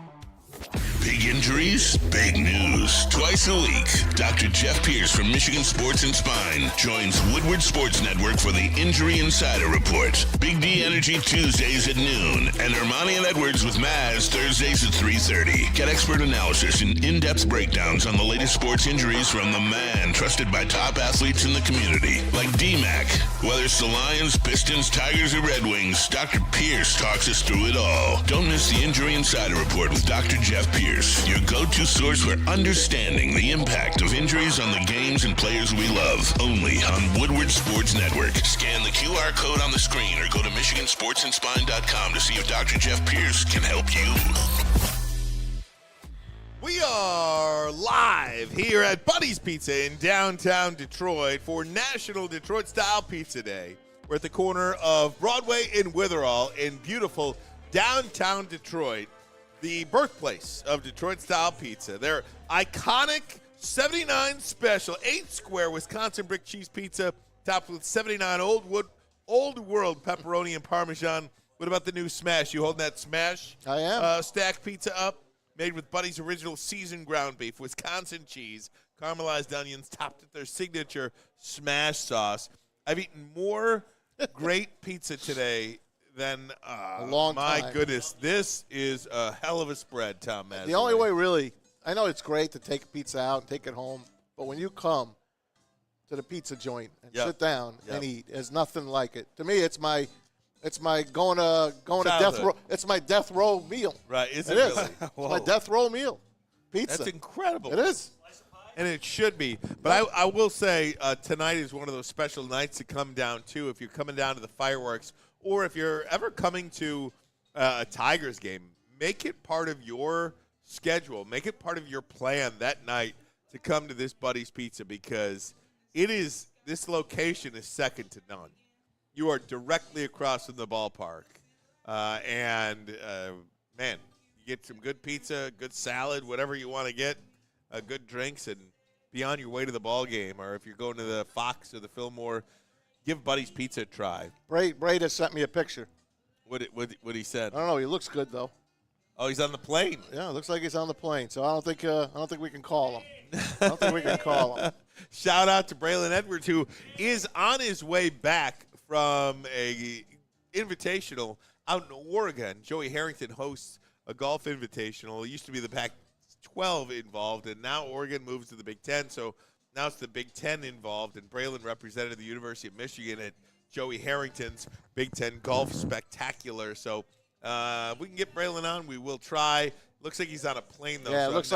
Big injuries, big news. Twice a week, Dr. Jeff Pierce from Michigan Sports and Spine joins Woodward Sports Network for the Injury Insider Report. Big D Energy Tuesdays at noon, and Ermanni and Edwards with Maz Thursdays at 3:30. Get expert analysis and in-depth breakdowns on the latest sports injuries from the man trusted by top athletes in the community, like D-Mac. Whether it's the Lions, Pistons, Tigers, or Red Wings, Dr. Pierce talks us through it all. Don't miss the Injury Insider Report with Dr. Jeff Pierce Pierce, your go-to source for understanding the impact of injuries on the games and players we love. Only on Woodward Sports Network. Scan the QR code on the screen or go to MichiganSportsandSpine.com to see if Dr. Jeff Pierce can help you. We are live here at Buddy's Pizza in downtown Detroit for National Detroit Style Pizza Day. We're at the corner of Broadway and Witherall in beautiful downtown Detroit, the birthplace of Detroit Style Pizza. Their iconic 79 special 8-square Wisconsin brick cheese pizza topped with 79 old world pepperoni and Parmesan. What about the new smash? You holding that smash? I am. Stack pizza up. Made with Buddy's original seasoned ground beef, Wisconsin cheese, caramelized onions, topped with their signature smash sauce. I've eaten more great pizza today than a long time. My goodness, this is a hell of a spread, Tom Mazza. The only way, really, I know it's great to take pizza out and take it home, but when you come to the pizza joint and sit down and eat, there's nothing like it. To me, it's my going to death row. It's my death row meal. Right? Is it really? It's my death row meal. Pizza. That's incredible. It is. And it should be. But I will say tonight is one of those special nights to come down to. If you're coming down to the fireworks, or if you're ever coming to a Tigers game, make it part of your schedule. Make it part of your plan that night to come to this Buddy's Pizza, because this location is second to none. You are directly across from the ballpark. Man, you get some good pizza, good salad, whatever you want to get, good drinks, and be on your way to the ball game. Or if you're going to the Fox or the Fillmore, give Buddy's Pizza a try. Braid has sent me a picture. What he said? I don't know. He looks good, though. Oh, he's on the plane. Yeah, it looks like he's on the plane. So I don't think we can call him. I don't think we can call him. Shout out to Braylon Edwards, who is on his way back from a invitational out in Oregon. Joey Harrington hosts a golf invitational. It used to be the Pac-12 involved, and now Oregon moves to the Big Ten. So now it's the Big Ten involved, and Braylon represented the University of Michigan at Joey Harrington's Big Ten Golf Spectacular. So we can get Braylon on. We will try. Looks like he's on a plane, though. Yeah, so looks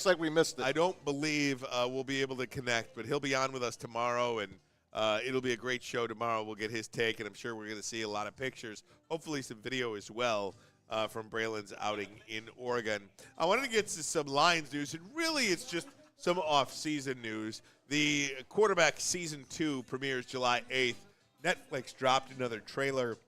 like we missed it. I don't believe we'll be able to connect, but he'll be on with us tomorrow, and it'll be a great show tomorrow. We'll get his take, and I'm sure we're going to see a lot of pictures, hopefully some video as well from Braylon's outing in Oregon. I wanted to get to some Lions news, and really it's just some off-season news. The quarterback season 2 premieres July 8th. Netflix dropped another trailer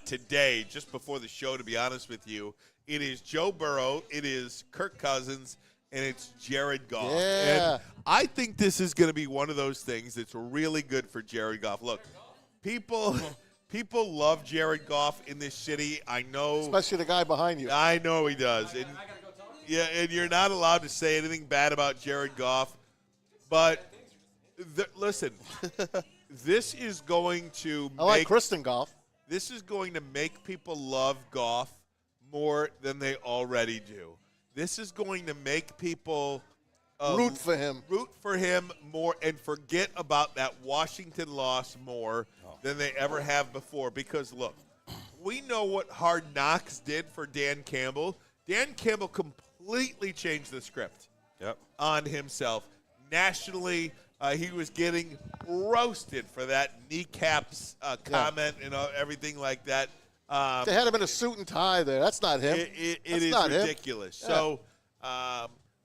today, just before the show, to be honest with you. It is Joe Burrow, it is Kirk Cousins, and it's Jared Goff. Yeah. And I think this is going to be one of those things that's really good for Jared Goff. Look, people love Jared Goff in this city. I know. Especially the guy behind you. I know he does. And, yeah, and you're not allowed to say anything bad about Jared Goff. But, listen, this is going to I like Kristen Goff. This is going to make people love Goff more than they already do. This is going to make people root for him more and forget about that Washington loss more than they ever have before. Because, look, we know what Hard Knocks did for Dan Campbell. Dan Campbell completely changed the script on himself. Nationally, he was getting roasted for that kneecaps comment and everything like that. They had him in a suit and tie there. That's not him. It is ridiculous. Yeah. So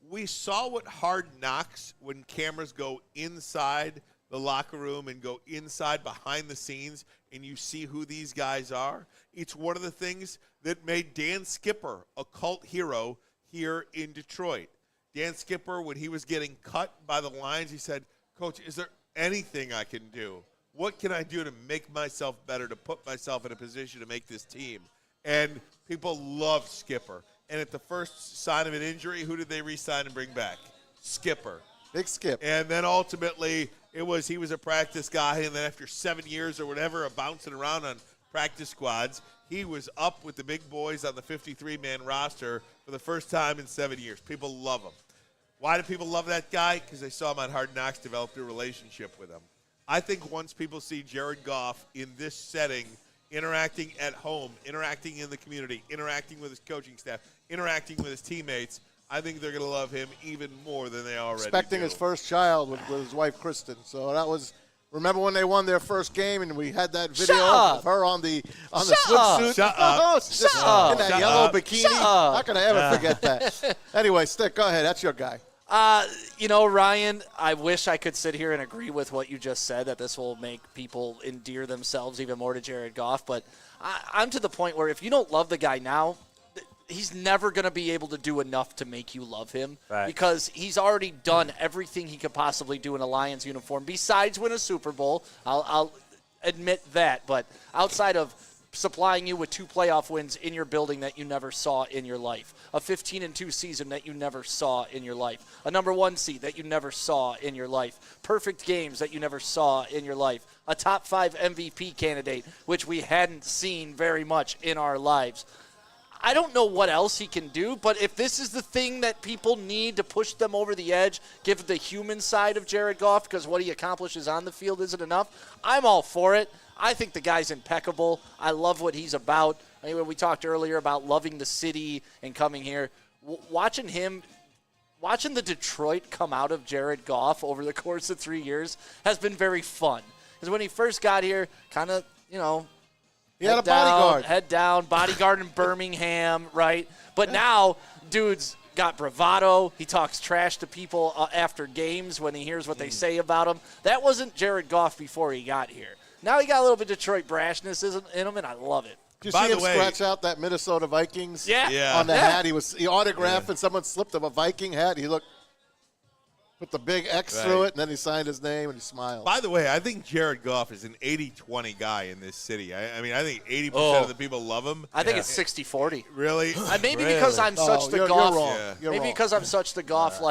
we saw what Hard Knocks, when cameras go inside the locker room and go inside behind the scenes and you see who these guys are. It's one of the things that made Dan Skipper a cult hero here in Detroit. Dan Skipper, when he was getting cut by the Lions, he said, "Coach, is there anything I can do? What can I do to make myself better, to put myself in a position to make this team?" And people love Skipper. And at the first sign of an injury, who did they re-sign and bring back? Skipper. Big Skip. And then ultimately he was a practice guy, and then after 7 years or whatever of bouncing around on practice squads, he was up with the big boys on the 53-man roster for the first time in 7 years. People love him. Why do people love that guy? Because they saw him on Hard Knocks, developed a relationship with him. I think once people see Jared Goff in this setting interacting at home, interacting in the community, interacting with his coaching staff, interacting with his teammates, I think they're going to love him even more than they already Expecting do. his first child with his wife, Kristen. So that was – remember when they won their first game and we had that video of her on the swimsuit? Shut up. Shut up. In that Shut yellow up. bikini. Shut up. How can I ever forget that? Anyway, Stick, go ahead. That's your guy. Ryan, I wish I could sit here and agree with what you just said, that this will make people endear themselves even more to Jared Goff. But I'm to the point where if you don't love the guy now, he's never going to be able to do enough to make you love him. Right. Because he's already done everything he could possibly do in a Lions uniform besides win a Super Bowl. I'll admit that. But outside of supplying you with 2 playoff wins in your building that you never saw in your life, a 15-2 season that you never saw in your life, a number 1 seed that you never saw in your life, perfect games that you never saw in your life, a top 5 MVP candidate, which we hadn't seen very much in our lives. I don't know what else he can do, but if this is the thing that people need to push them over the edge, give the human side of Jared Goff, because what he accomplishes on the field isn't enough, I'm all for it. I think the guy's impeccable. I love what he's about. Anyway, we talked earlier about loving the city and coming here. Watching the Detroit come out of Jared Goff over the course of 3 years has been very fun. Because when he first got here, kind of, He had a bodyguard. Head down, bodyguard in Birmingham, right? But now, dude's got bravado. He talks trash to people after games when he hears what they say about him. That wasn't Jared Goff before he got here. Now he got a little bit of Detroit brashness in him, and I love it. Did you see him scratch out that Minnesota Vikings on the hat? He autographed and someone slipped him a Viking hat. He put the big X through it, and then he signed his name and he smiled. By the way, I think Jared Goff is an 80-20 guy in this city. I mean, I think 80% of the people love him. I think it's 60-40. Really? Maybe because I'm such the you're Goff. wrong. Yeah. You're Maybe wrong. because I'm such the Goff No,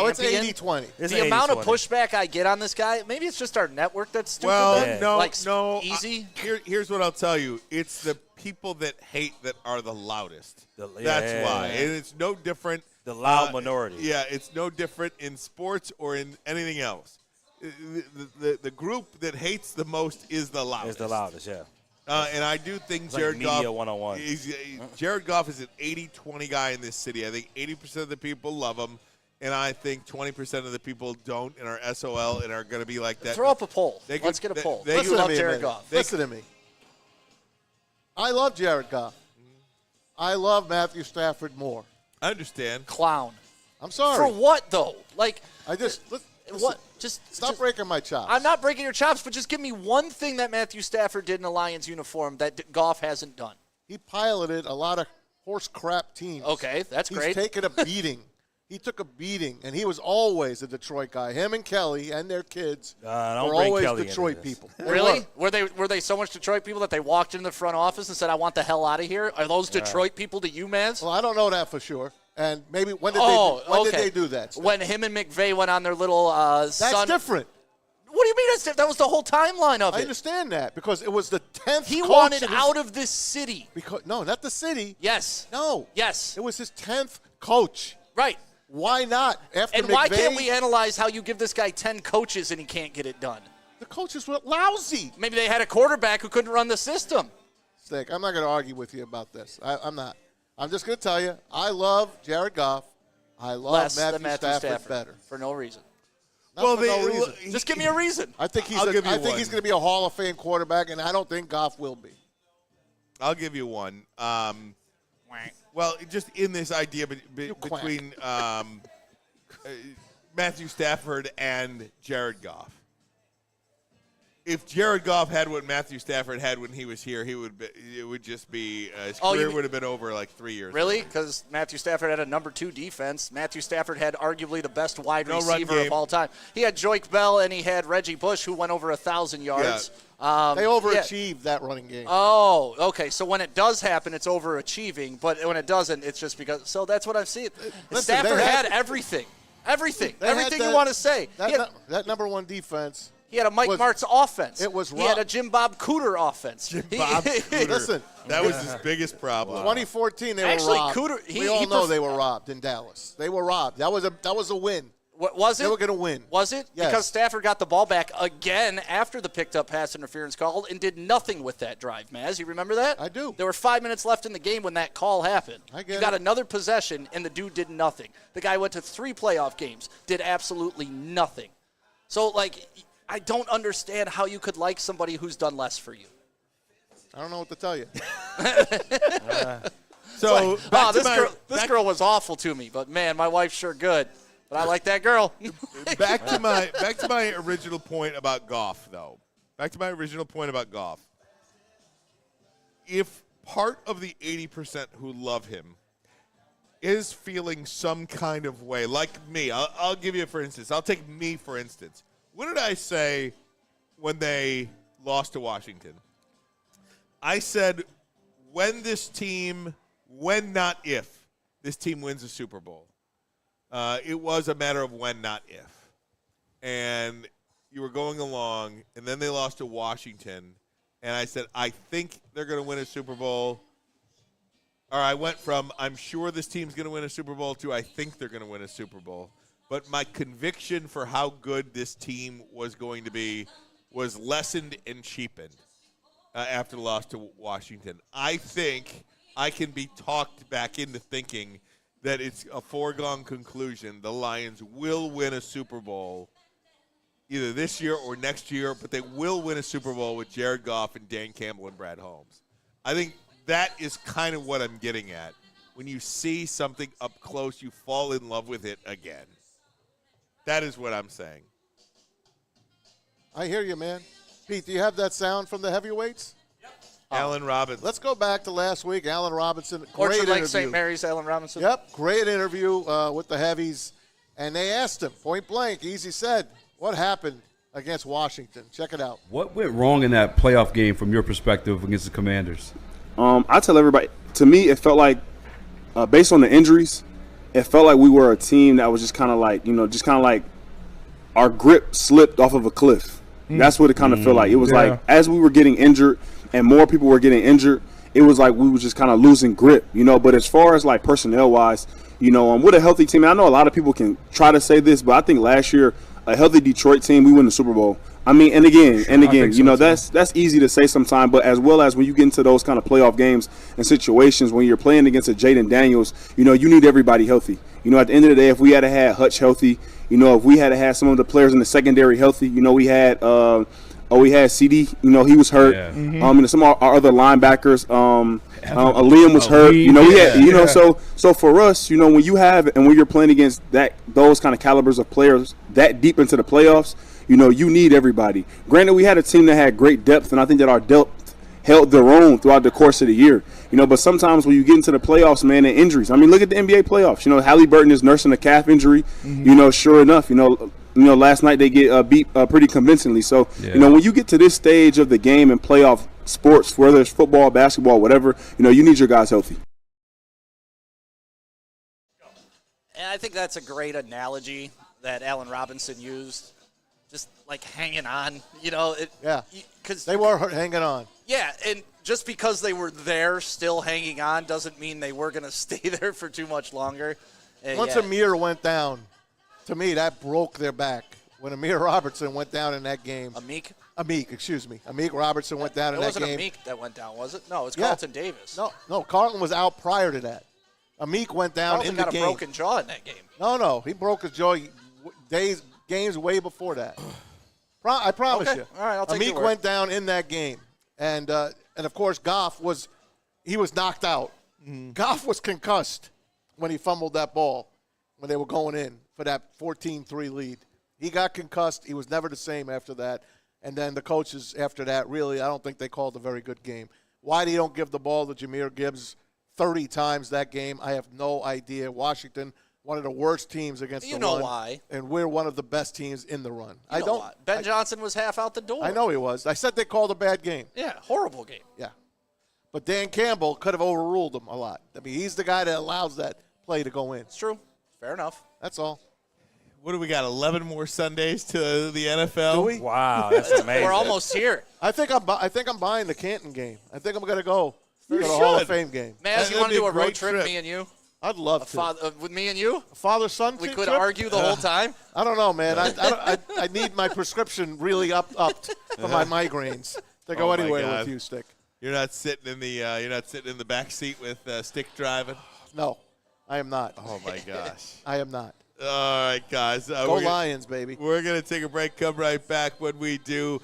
it's champion. 80-20. The amount of pushback I get on this guy, maybe it's just our network that's stupid. Well, then. no. Easy. Here's what I'll tell you. It's the people that hate that are the loudest. That's why. And it's no different. The loud minority. Yeah, it's no different in sports or in anything else. The group that hates the most is the loudest. It's the loudest, yeah. And I do think It's Jared like Goff. media 101. Jared Goff is an 80-20 guy in this city. I think 80% of the people love him, and I think 20% of the people don't and are SOL and are going to be like that. Throw up a poll. They Let's could- get a poll. they- Do you love Jared Goff? Listen to me. I love Jared Goff. I love Matthew Stafford more. I understand. Clown. I'm sorry. For what, though? Like, Listen, what? Just stop breaking my chops. I'm not breaking your chops, but just give me one thing that Matthew Stafford did in a Lions uniform that Goff hasn't done. He piloted a lot of horse crap teams. Okay, that's He's great. taken a beating. He took a beating, and he was always a Detroit guy. Him and Kelly and their kids don't were bring always Kelly into Detroit this. people. They Really? were. Were they so much Detroit people that they walked into the front office and said, "I want the hell out of here"? Are those Detroit people to you, Mans? Well, I don't know that for sure. And maybe when did they do that? Steph? When him and McVay went on their little That's son. different. What do you mean that's different? That was the whole timeline of I it. understand that because it was the 10th. He coach wanted in his- out of this city. No, not the city. Yes. No. Yes. It was his 10th coach. Right. Why not? After And McVay, why can't we analyze how you give this guy 10 coaches and he can't get it done? The coaches were lousy. Maybe they had a quarterback who couldn't run the system. Stick, I'm not going to argue with you about this. I'm not. I'm just going to tell you, I love Jared Goff. I love Less than Matthew Matthew Stafford better. For no reason. Not for no reason. Just give me a reason. I think he's I'll give you I think one. he's going to be a Hall of Fame quarterback, and I don't think Goff will be. I'll give you one. Well, just in this idea between Matthew Stafford and Jared Goff. If Jared Goff had what Matthew Stafford had when he was here, it would just be his career would have been over like 3 years. Really? Because Matthew Stafford had a number 2 defense. Matthew Stafford had arguably the best wide No run receiver game. of all time. He had Joik Bell and he had Reggie Bush, who went over 1,000 yards. They overachieved that running game. Oh, okay. So when it does happen, it's overachieving. But when it doesn't, it's just because. So that's what I've seen. Listen, Stafford they had had- everything. Everything. They had Everything you that- want to say. That number one defense. He had a Mike was- Martz offense. it was He had Rob- a Jim Bob Cooter offense. Bob Cooter. Listen, That was his biggest problem. 2014, they Actually, were robbed. Cooter- we all know pref- they were robbed in Dallas. They were robbed. That was a win. Was it? They were going to win. Was it? Yes. Because Stafford got the ball back again after the picked up pass interference call and did nothing with that drive, Maz. You remember that? I do. There were 5 minutes left in the game when that call happened. I get You got it. another possession, and the dude did nothing. The guy went to 3 playoff games, did absolutely nothing. So, like, I don't understand how you could like somebody who's done less for you. I don't know what to tell you. So This girl was awful to me, but, man, my wife's sure good. But I like that girl. back to my original point about Goff, though. Back to my original point about Goff. If part of the 80% who love him is feeling some kind of way, like me, I'll give you for instance. I'll take me for instance. What did I say when they lost to Washington? I said when not if, this team wins a Super Bowl. It was a matter of when, not if. And you were going along, and then they lost to Washington, and I said, I think they're going to win a Super Bowl. Or I went from, I'm sure this team's going to win a Super Bowl to I think they're going to win a Super Bowl. But my conviction for how good this team was going to be was lessened and cheapened after the loss to Washington. I think I can be talked back into thinking that it's a foregone conclusion the Lions will win a Super Bowl either this year or next year, but they will win a Super Bowl with Jared Goff and Dan Campbell and Brad Holmes. I think that is kind of what I'm getting at. When you see something up close, you fall in love with it again. That is what I'm saying. I hear you, man. Pete, do you have that sound from the heavyweights? Allen Robinson. Let's go back to last week. Allen Robinson, great Orchard Lake interview. St. Mary's, Allen Robinson. Yep, great interview with the heavies. And they asked him, point blank, easy said, what happened against Washington? Check it out. What went wrong in that playoff game from your perspective against the Commanders? I tell everybody, to me, it felt like, based on the injuries, it felt like we were a team that was just kind of like our grip slipped off of a cliff. That's what it kind of felt like. It was like as we were getting injured and more people were getting injured, it was like we were just kind of losing grip, But as far as like personnel-wise, with a healthy team, I know a lot of people can try to say this, but I think last year a healthy Detroit team, we win the Super Bowl. I mean, and again, that's easy to say sometimes, but as well as when you get into those kind of playoff games and situations when you're playing against a Jaden Daniels, you need everybody healthy. At the end of the day, if we had had Hutch healthy, if we had had some of the players in the secondary healthy, we had CD, he was hurt. Yeah. And some of our other linebackers, Liam was hurt. We had, so for us, when you have and when you're playing against those kind of calibers of players that deep into the playoffs, you need everybody. Granted, we had a team that had great depth, and I think that our depth held their own throughout the course of the year. But sometimes when you get into the playoffs, man, and injuries. I mean, look at the NBA playoffs. Halliburton is nursing a calf injury. Sure enough, last night they get beat pretty convincingly. So, when you get to this stage of the game and playoff sports, whether it's football, basketball, whatever, you need your guys healthy. And I think that's a great analogy that Allen Robinson used. Just like hanging on, because they were hanging on. Yeah, and just because they were there still hanging on doesn't mean they were going to stay there for too much longer. Once Amir went down, to me, that broke their back. When Amir Robertson went down in that game. Amik Robertson went down in that game. It wasn't Amik that went down, was it? No, it was Carlton Davis. No, Carlton was out prior to that. Amik went down in the game. Carlton got a broken jaw in that game. No, he broke his jaw games way before that. I promise you. All right, I'll take your word. Amik went down in that game. And of course, Goff was knocked out. Goff was concussed when he fumbled that ball when they were going in for that 14-3 lead. He got concussed. He was never the same after that. And then the coaches after that, really, I don't think they called a very good game. Why they don't give the ball to Jahmyr Gibbs 30 times that game, I have no idea. Washington, one of the worst teams against the run. You know why. And we're one of the best teams in the run. You know why. Ben Johnson was half out the door. I know he was. I said they called a bad game. Yeah, horrible game. Yeah. But Dan Campbell could have overruled them a lot. I mean, he's the guy that allows that play to go in. It's true. Fair enough. That's all. What do we got, 11 more Sundays to the NFL? Do we? Wow, that's amazing. We're almost here. I think I'm buying the Canton game. I think I'm going to go for the Hall of Fame game. Maz, you want to do a road trip, trip. me and you? I'd love to. With me and you? Father-son We trip? could argue the whole time? I don't know, man. I need my prescription really upped for my migraines to go anywhere with you, Stick. You're not sitting in the back seat with Stick driving? No, I am not. Oh, my gosh. I am not. All right, guys. Go Lions, baby. We're going to take a break, come right back. When we do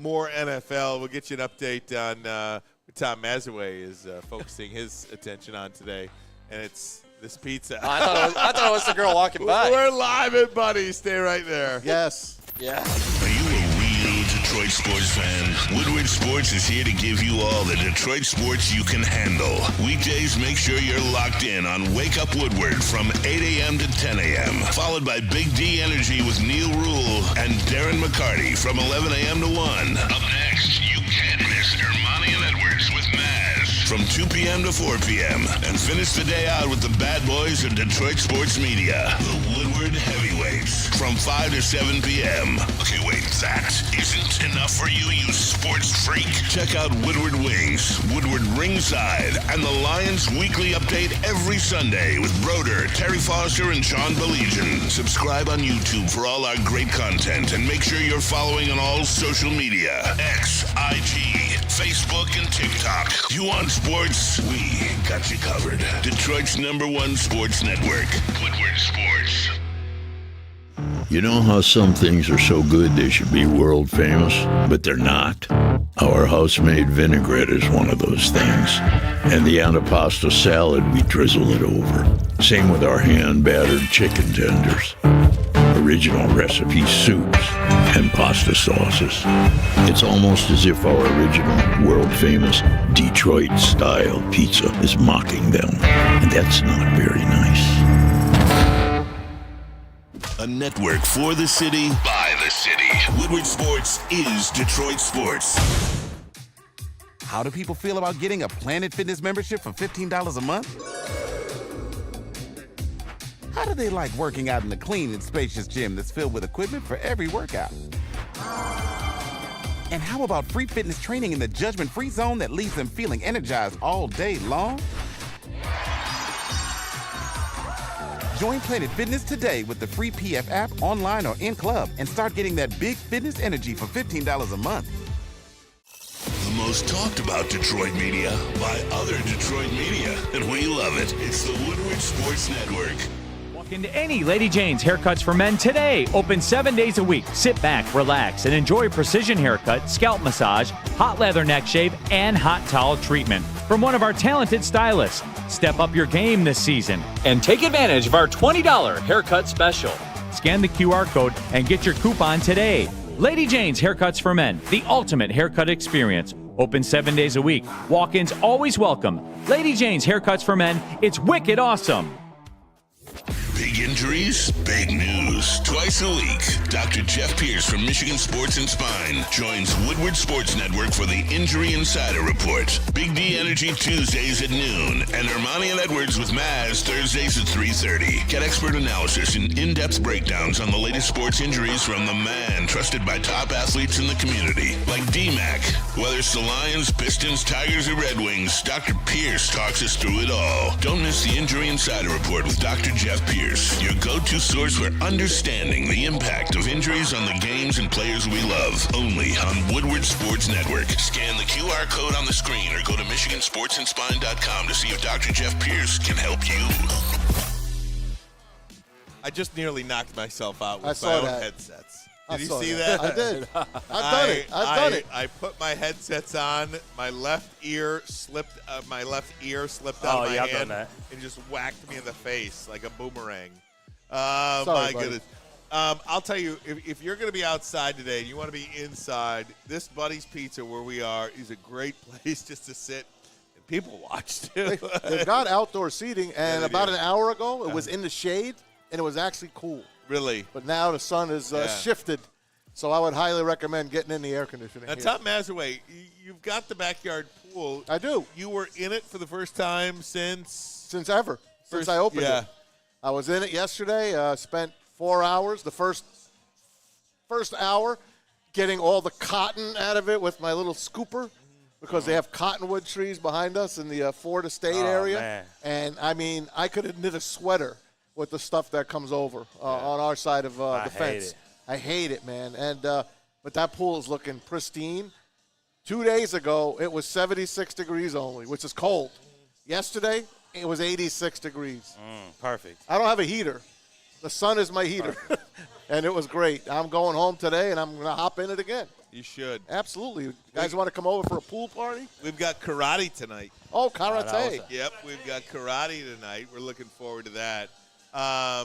more NFL, we'll get you an update on what Tom Mazaway is focusing his attention on today, and it's this pizza. I thought it was the girl walking by. We're live at Buddy. Stay right there. Yes. Yeah. Are you a real Detroit sports fan? Woodward Sports is here to give you all the Detroit sports you can handle. Weekdays, make sure you're locked in on Wake Up Woodward from 8 a.m. to 10 a.m. Followed by Big D Energy with Neil Rule and Darren McCarty from 11 a.m. to 1. Up next, you can't miss Ermanni and Edwards with Maz from 2 p.m. to 4 p.m. And finish the day out with the bad boys of Detroit sports media, the Woodward Heavyweights, from 5 to 7 p.m. Okay, wait, that isn't enough for you, you sports freak. Check out Woodward Wings, Woodward Ringside, and the Lions Weekly Update every Sunday with Broder, Terry Foster, and Sean Belegian. Subscribe on YouTube for all our great content, and make sure you're following on all social media, X, IG, Facebook, and TikTok. You want sports? We got you covered. Detroit's #1 sports network, Woodward Sports. You know how some things are so good they should be world famous, but they're not? Our house-made vinaigrette is one of those things. And the antipasta salad, we drizzle it over. Same with our hand-battered chicken tenders. Original recipe soups and pasta sauces. It's almost as if our original, world-famous Detroit-style pizza is mocking them. And that's not very nice. A network for the city, by the city. Woodward Sports is Detroit sports. How do people feel about getting a Planet Fitness membership for $15 a month? How do they like working out in a clean and spacious gym that's filled with equipment for every workout? And how about free fitness training in the judgment-free zone that leaves them feeling energized all day long? Join Planet Fitness today with the free PF app online or in club and start getting that big fitness energy for $15 a month. The most talked about Detroit media by other Detroit media, and we love it. It's the Woodward Sports Network. Walk into any Lady Jane's Haircuts for Men today. Open 7 days a week. Sit back, relax, and enjoy precision haircut, scalp massage, hot leather neck shave, and hot towel treatment from one of our talented stylists. Step up your game this season and take advantage of our $20 haircut special. Scan the QR code and get your coupon today. Lady Jane's Haircuts for Men, the ultimate haircut experience. Open 7 days a week. Walk-ins always welcome. Lady Jane's Haircuts for Men, it's wicked awesome. Big injuries, big news. Twice a week, Dr. Jeff Pierce from Michigan Sports and Spine joins Woodward Sports Network for the Injury Insider Report. Big D Energy Tuesdays at noon, and Ermanni and Edwards with Maz Thursdays at 3:30. Get expert analysis and in-depth breakdowns on the latest sports injuries from the man trusted by top athletes in the community, like D-Mac. Whether it's the Lions, Pistons, Tigers, or Red Wings, Dr. Pierce talks us through it all. Don't miss the Injury Insider Report with Dr. Jeff Pierce, your go-to source for understanding the impact of injuries on the games and players we love. Only on Woodward Sports Network. Scan the QR code on the screen or go to MichiganSportsandSpine.com to see if Dr. Jeff Pierce can help you. I just nearly knocked myself out with I my saw own that. headsets. I Did you saw see that. that? I did. I've done it. I put my headsets on. My left ear slipped. My left ear slipped Oh, out of my yeah, I've hand done that. and just whacked me in the face like a boomerang. Sorry, My buddy. goodness. I'll tell you, if you're going to be outside today and you want to be inside, this Buddy's Pizza where we are is a great place just to sit and people watch too. They've got outdoor seating, and they about do. an hour ago, it was in the shade, and it was actually cool. Really. But now the sun is shifted, so I would highly recommend getting in the air conditioning. Now, here. Tom Mazaway, you've got the backyard pool. I do. You were in it for the first time since I opened yeah. it. I was in it yesterday. Spent 4 hours. The first hour, getting all the cotton out of it with my little scooper, because they have cottonwood trees behind us in the Florida State area. Man. And, I mean, I could have knit a sweater with the stuff that comes over on our side of the fence. I hate it, man. And but that pool is looking pristine. 2 days ago, it was 76 degrees only, which is cold. Yesterday, it was 86 degrees. Perfect. I don't have a heater. The sun is my heater. And it was great. I'm going home today, and I'm going to hop in it again. You should. Absolutely. You guys want to come over for a pool party? We've got karate tonight. Oh, karate. Yep, we've got karate tonight. We're looking forward to that. Yeah,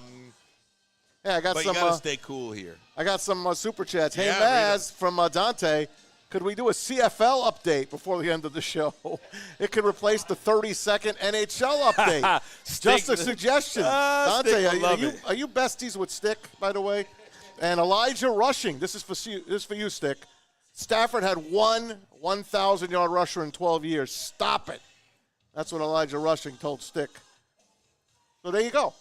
I got but some. You got to stay cool here. I got some super chats. Hey, Yeah, Maz from Dante, could we do a CFL update before the end of the show? It could replace the 30-second NHL update. Just a suggestion. Dante, are you besties with Stick, by the way? And Elijah Rushing, this is for you, Stick. Stafford had one 1,000-yard rusher in 12 years. Stop it. That's what Elijah Rushing told Stick. So there you go.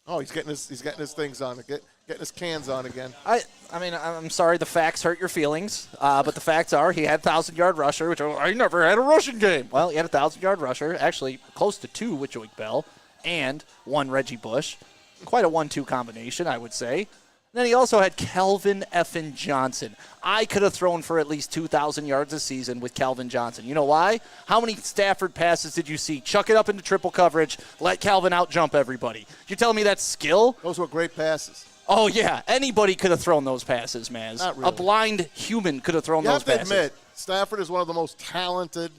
Oh, he's getting his things on, getting his cans on again. I mean, I'm sorry the facts hurt your feelings, but the facts are he had 1,000-yard rusher, which I never had a rushing game. Well, he had a 1,000-yard rusher, actually close to 2 with Joey Bell, and 1 Reggie Bush. Quite a 1-2 combination, I would say. Then he also had Kelvin effing Johnson. I could have thrown for at least 2,000 yards a season with Kelvin Johnson. You know why? How many Stafford passes did you see? Chuck it up into triple coverage, let Calvin out-jump everybody. You're telling me that's skill? Those were great passes. Oh, yeah. Anybody could have thrown those passes, man. Not really. A blind human could have thrown those passes. You have to admit, Stafford is one of the most talented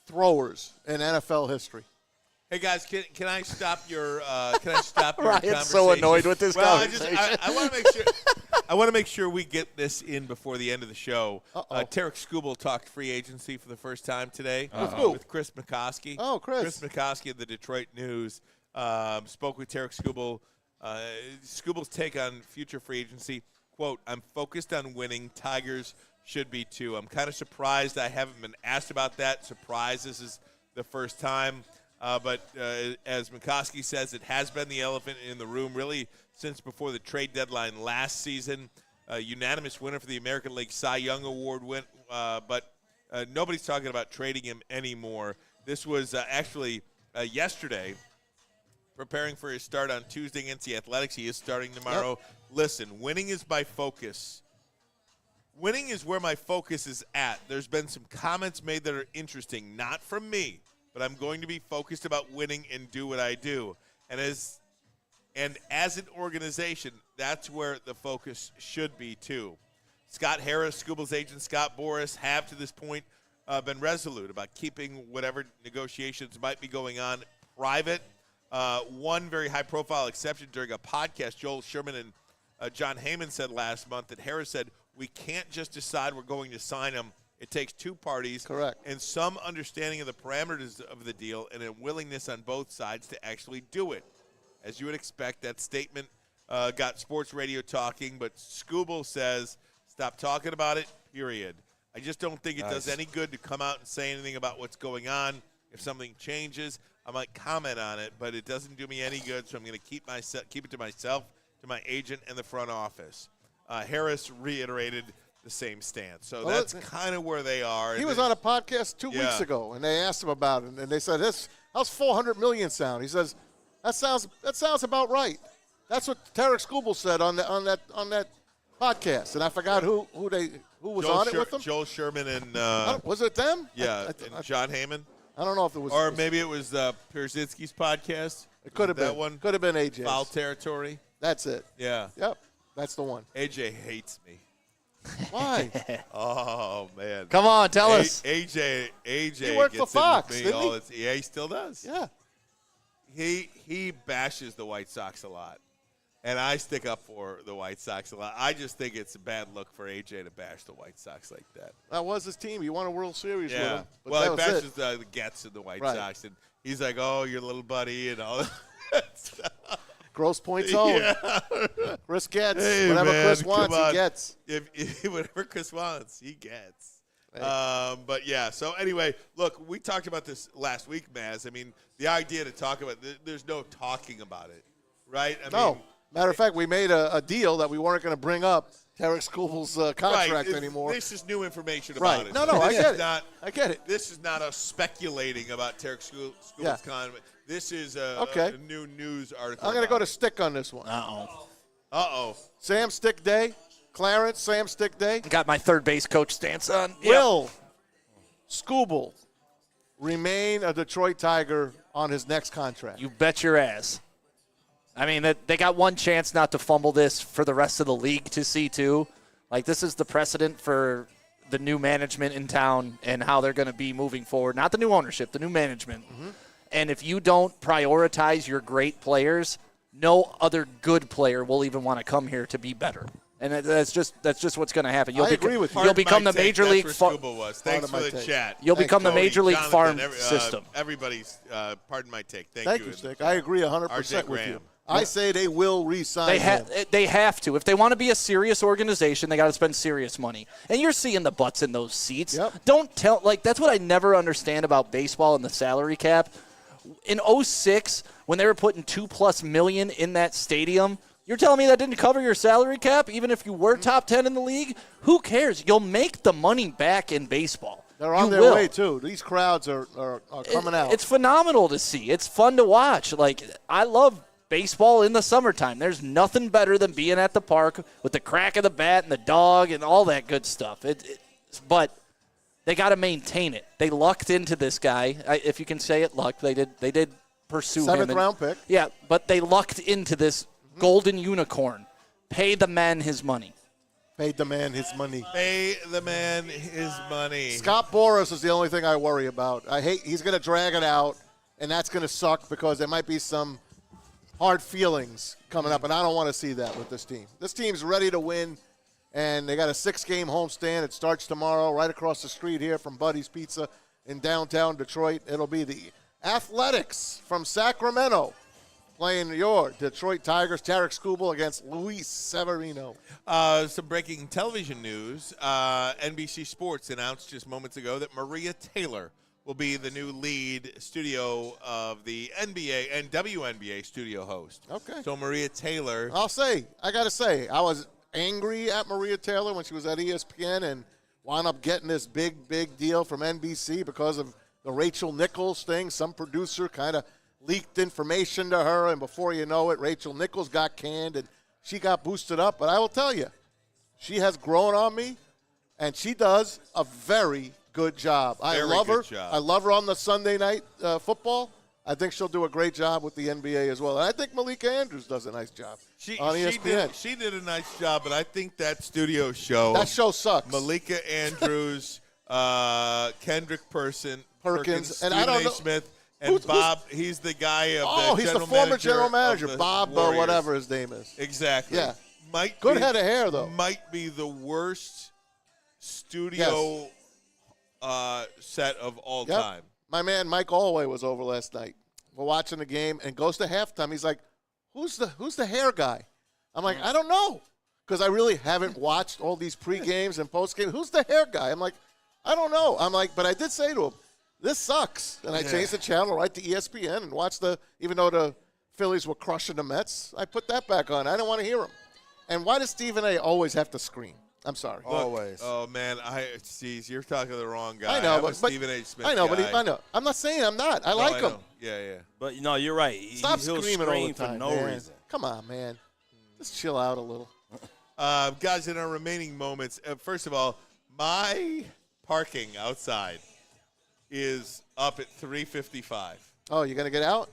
throwers in NFL history. Hey guys, can I stop your conversation? Ryan's so annoyed with this conversation. I want to make sure. I want to make sure we get this in before the end of the show. Tarek Skubal talked free agency for the first time today with Chris McCoskey. Oh, Chris. Chris McCoskey of the Detroit News spoke with Tarek Skubal. Skubal's take on future free agency, quote, "I'm focused on winning. Tigers should be too. I'm kind of surprised I haven't been asked about that. Surprised this is the first time. But as McCoskey says, it has been the elephant in the room really since before the trade deadline last season. Unanimous winner for the American League Cy Young Award win, but nobody's talking about trading him anymore. This was actually yesterday, preparing for his start on Tuesday against the Athletics. He is starting tomorrow. Yep. Listen, winning is my focus. Winning is where my focus is at. There's been some comments made that are interesting, not from me, but I'm going to be focused about winning and do what I do. And as an organization, that's where the focus should be too. Scott Harris, Skubal's agent Scott Boras, have to this point been resolute about keeping whatever negotiations might be going on private. One very high-profile exception during a podcast, Joel Sherman and John Heyman said last month that Harris said, we can't just decide we're going to sign him. It takes two parties. Correct. And some understanding of the parameters of the deal and a willingness on both sides to actually do it. As you would expect, that statement got sports radio talking, but Skubal says, stop talking about it, period. I just don't think it does any good to come out and say anything about what's going on. If something changes, I might comment on it, but it doesn't do me any good, so I'm going to keep it to myself, to my agent, and the front office. Harris reiterated the same stance. So that's kind of where they are. He was on a podcast 2 weeks ago, and they asked him about it, and they said, how's $400 million sound? He says, that sounds about right. That's what Tarek Skubal said on that podcast, and I forgot who was on it with them. Joel Sherman and was it them? Yeah, and John Heyman. I don't know if it was, or maybe it was Pierzynski's podcast. It could have been that one. Could have been AJ. Foul Territory. That's it. Yeah. Yep. That's the one. AJ hates me. Why? Oh man! Come on, tell us. AJ. He worked gets for Fox, in with me didn't he? Yeah, he still does. Yeah. He bashes the White Sox a lot, and I stick up for the White Sox a lot. I just think it's a bad look for AJ to bash the White Sox like that. That was his team. He won a World Series with him. But well, he bashes the Gets and the White Right. Sox, and he's like, "Oh, your little buddy," and all that stuff. Gross points own. Yeah. Chris gets. Hey, whatever man, Chris wants, come on. he gets. If whatever Chris wants, he gets. Hey. But yeah, so anyway, look, we talked about this last week, Maz. I mean, the idea to talk about there's no talking about it, right? I mean, Matter of fact, we made a deal that we weren't going to bring up Tarek Skubal's contract anymore. This is new information about it. No, I get it. I get it. This is not us speculating about Tarek Skubal's contract. This is a new news article. I'm going to go to Stick on this one. Uh-oh. Sam Stick Day. Clarence, Sam Stick Day. Got my third base coach stance on. Will Skubal remain a Detroit Tiger on his next contract? You bet your ass. I mean, they got one chance not to fumble this for the rest of the league to see, too. Like, this is the precedent for the new management in town and how they're going to be moving forward. Not the new ownership, the new management. Mm-hmm. And if you don't prioritize your great players, no other good player will even want to come here to be better. And that's just what's going to happen. I agree with you. You'll become the major league. Thanks for the chat. You'll become the major league farm system. Everybody's. Pardon my take. Thank you, Stick. I agree 100% with you. I say they will re-sign him. They have to. If they want to be a serious organization, they got to spend serious money. And you're seeing the butts in those seats. Yep. Don't tell. Like, that's what I never understand about baseball and the salary cap. In 2006, when they were putting $2+ million in that stadium, you're telling me that didn't cover your salary cap, even if you were top 10 in the league? Who cares? You'll make the money back in baseball. They're on their way, too. These crowds are coming out. It's phenomenal to see. It's fun to watch. Like, I love baseball in the summertime. There's nothing better than being at the park with the crack of the bat and the dog and all that good stuff. But they got to maintain it. They lucked into this guy. If you can say it, luck. They did pursue him. 7th round pick. Yeah, but they lucked into this golden unicorn. Pay the man his money. Pay the man his money. Pay the man his money. Scott Boras is the only thing I worry about. He's going to drag it out, and that's going to suck because there might be some hard feelings coming up, and I don't want to see that with this team. This team's ready to win, and they got a 6-game homestand. It starts tomorrow right across the street here from Buddy's Pizza in downtown Detroit. It'll be the Athletics from Sacramento playing your Detroit Tigers. Tarek Skubal against Luis Severino. Some breaking television news. NBC Sports announced just moments ago that Maria Taylor will be the new lead studio of the NBA and WNBA studio host. Okay. So Maria Taylor. I got to say, I was angry at Maria Taylor when she was at ESPN and wound up getting this big deal from NBC because of the Rachel Nichols thing. Some producer kind of leaked information to her, and before you know it, Rachel Nichols got canned, and she got boosted up. But I will tell you, she has grown on me, and she does a very good job. I love her. I love her on the Sunday night football. I think she'll do a great job with the NBA as well. And I think Malika Andrews does a nice job on ESPN. She did a nice job, but I think that studio show. That show sucks. Malika Andrews, Kendrick Perkins, and I don't know. Smith, and Bob. He's the guy of he's the former general manager, Bob, Warriors. whatever his name is. Exactly. Yeah. Good head of hair, though. Might be the worst studio set of all time. My man Mike Allway was over last night. We're watching the game and goes to halftime. He's like, "Who's the hair guy?" I'm like, "I don't know," because I really haven't watched all these pre-games and post-games. Who's the hair guy? I'm like, "I don't know." I'm like, but I did say to him, "This sucks," and I changed the channel right to ESPN and watched even though the Phillies were crushing the Mets, I put that back on. I didn't want to hear him. And why does Stephen A. always have to scream? I'm sorry. Always. Oh man, you're talking to the wrong guy. I know, but Stephen A. Smith. I know, guy. but I know. I'm not saying I'm not. I like him. Yeah. But you're right. Stop He'll screaming all the time for no reason. Come on, man. Just chill out a little. Guys, in our remaining moments, first of all, my parking outside is up at 3:55. Oh, you're gonna get out?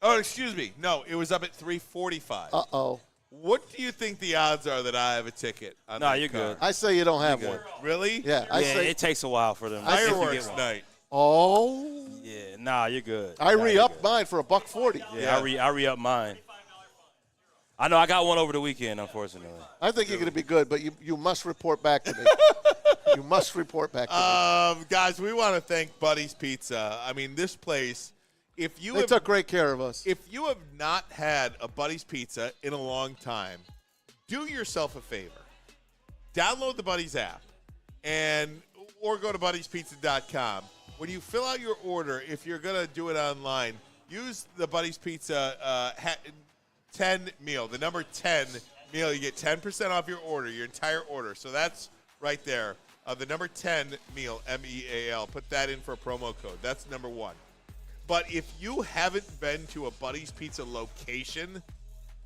Oh, excuse me. No, it was up at 3:45. Uh-oh. What do you think the odds are that I have a ticket? No, you're good. I say you don't have one. Really? Yeah. I say it takes a while for them. Fireworks night. Oh. Yeah, you're good. I re-upped mine for $1.40. Yeah, I re-upped mine. I know I got one over the weekend, unfortunately. I think you're going to be good, but you must report back to me. You must report back to me. Guys, we want to thank Buddy's Pizza. I mean, this place, they took great care of us. If you have not had a Buddy's Pizza in a long time, do yourself a favor. Download the Buddy's app or go to buddyspizza.com. When you fill out your order, if you're going to do it online, use the Buddy's Pizza 10 meal, the number 10 meal, you get 10% off your order, your entire order. So that's right there. The number 10 meal, MEAL. Put that in for a promo code. That's number 1. But if you haven't been to a Buddy's Pizza location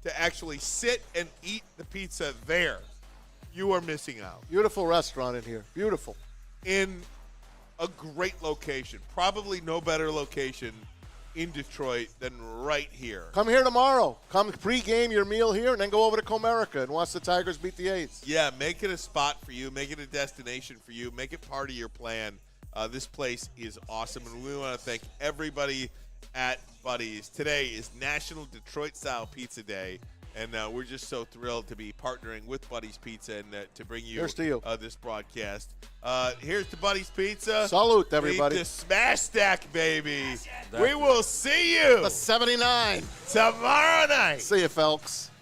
to actually sit and eat the pizza there, you are missing out. Beautiful restaurant in here. Beautiful. In a great location. Probably no better location in Detroit than right here. Come here tomorrow. Come pregame your meal here and then go over to Comerica and watch the Tigers beat the A's. Yeah, make it a spot for you. Make it a destination for you. Make it part of your plan. This place is awesome, and we want to thank everybody at Buddy's. Today is National Detroit-Style Pizza Day, and we're just so thrilled to be partnering with Buddy's Pizza and to bring you, Here's to you. This broadcast. Here's to Buddy's Pizza. Salute, everybody. Meet the Smash Stack, baby. We will see you. The 79. Tomorrow night. See you, folks.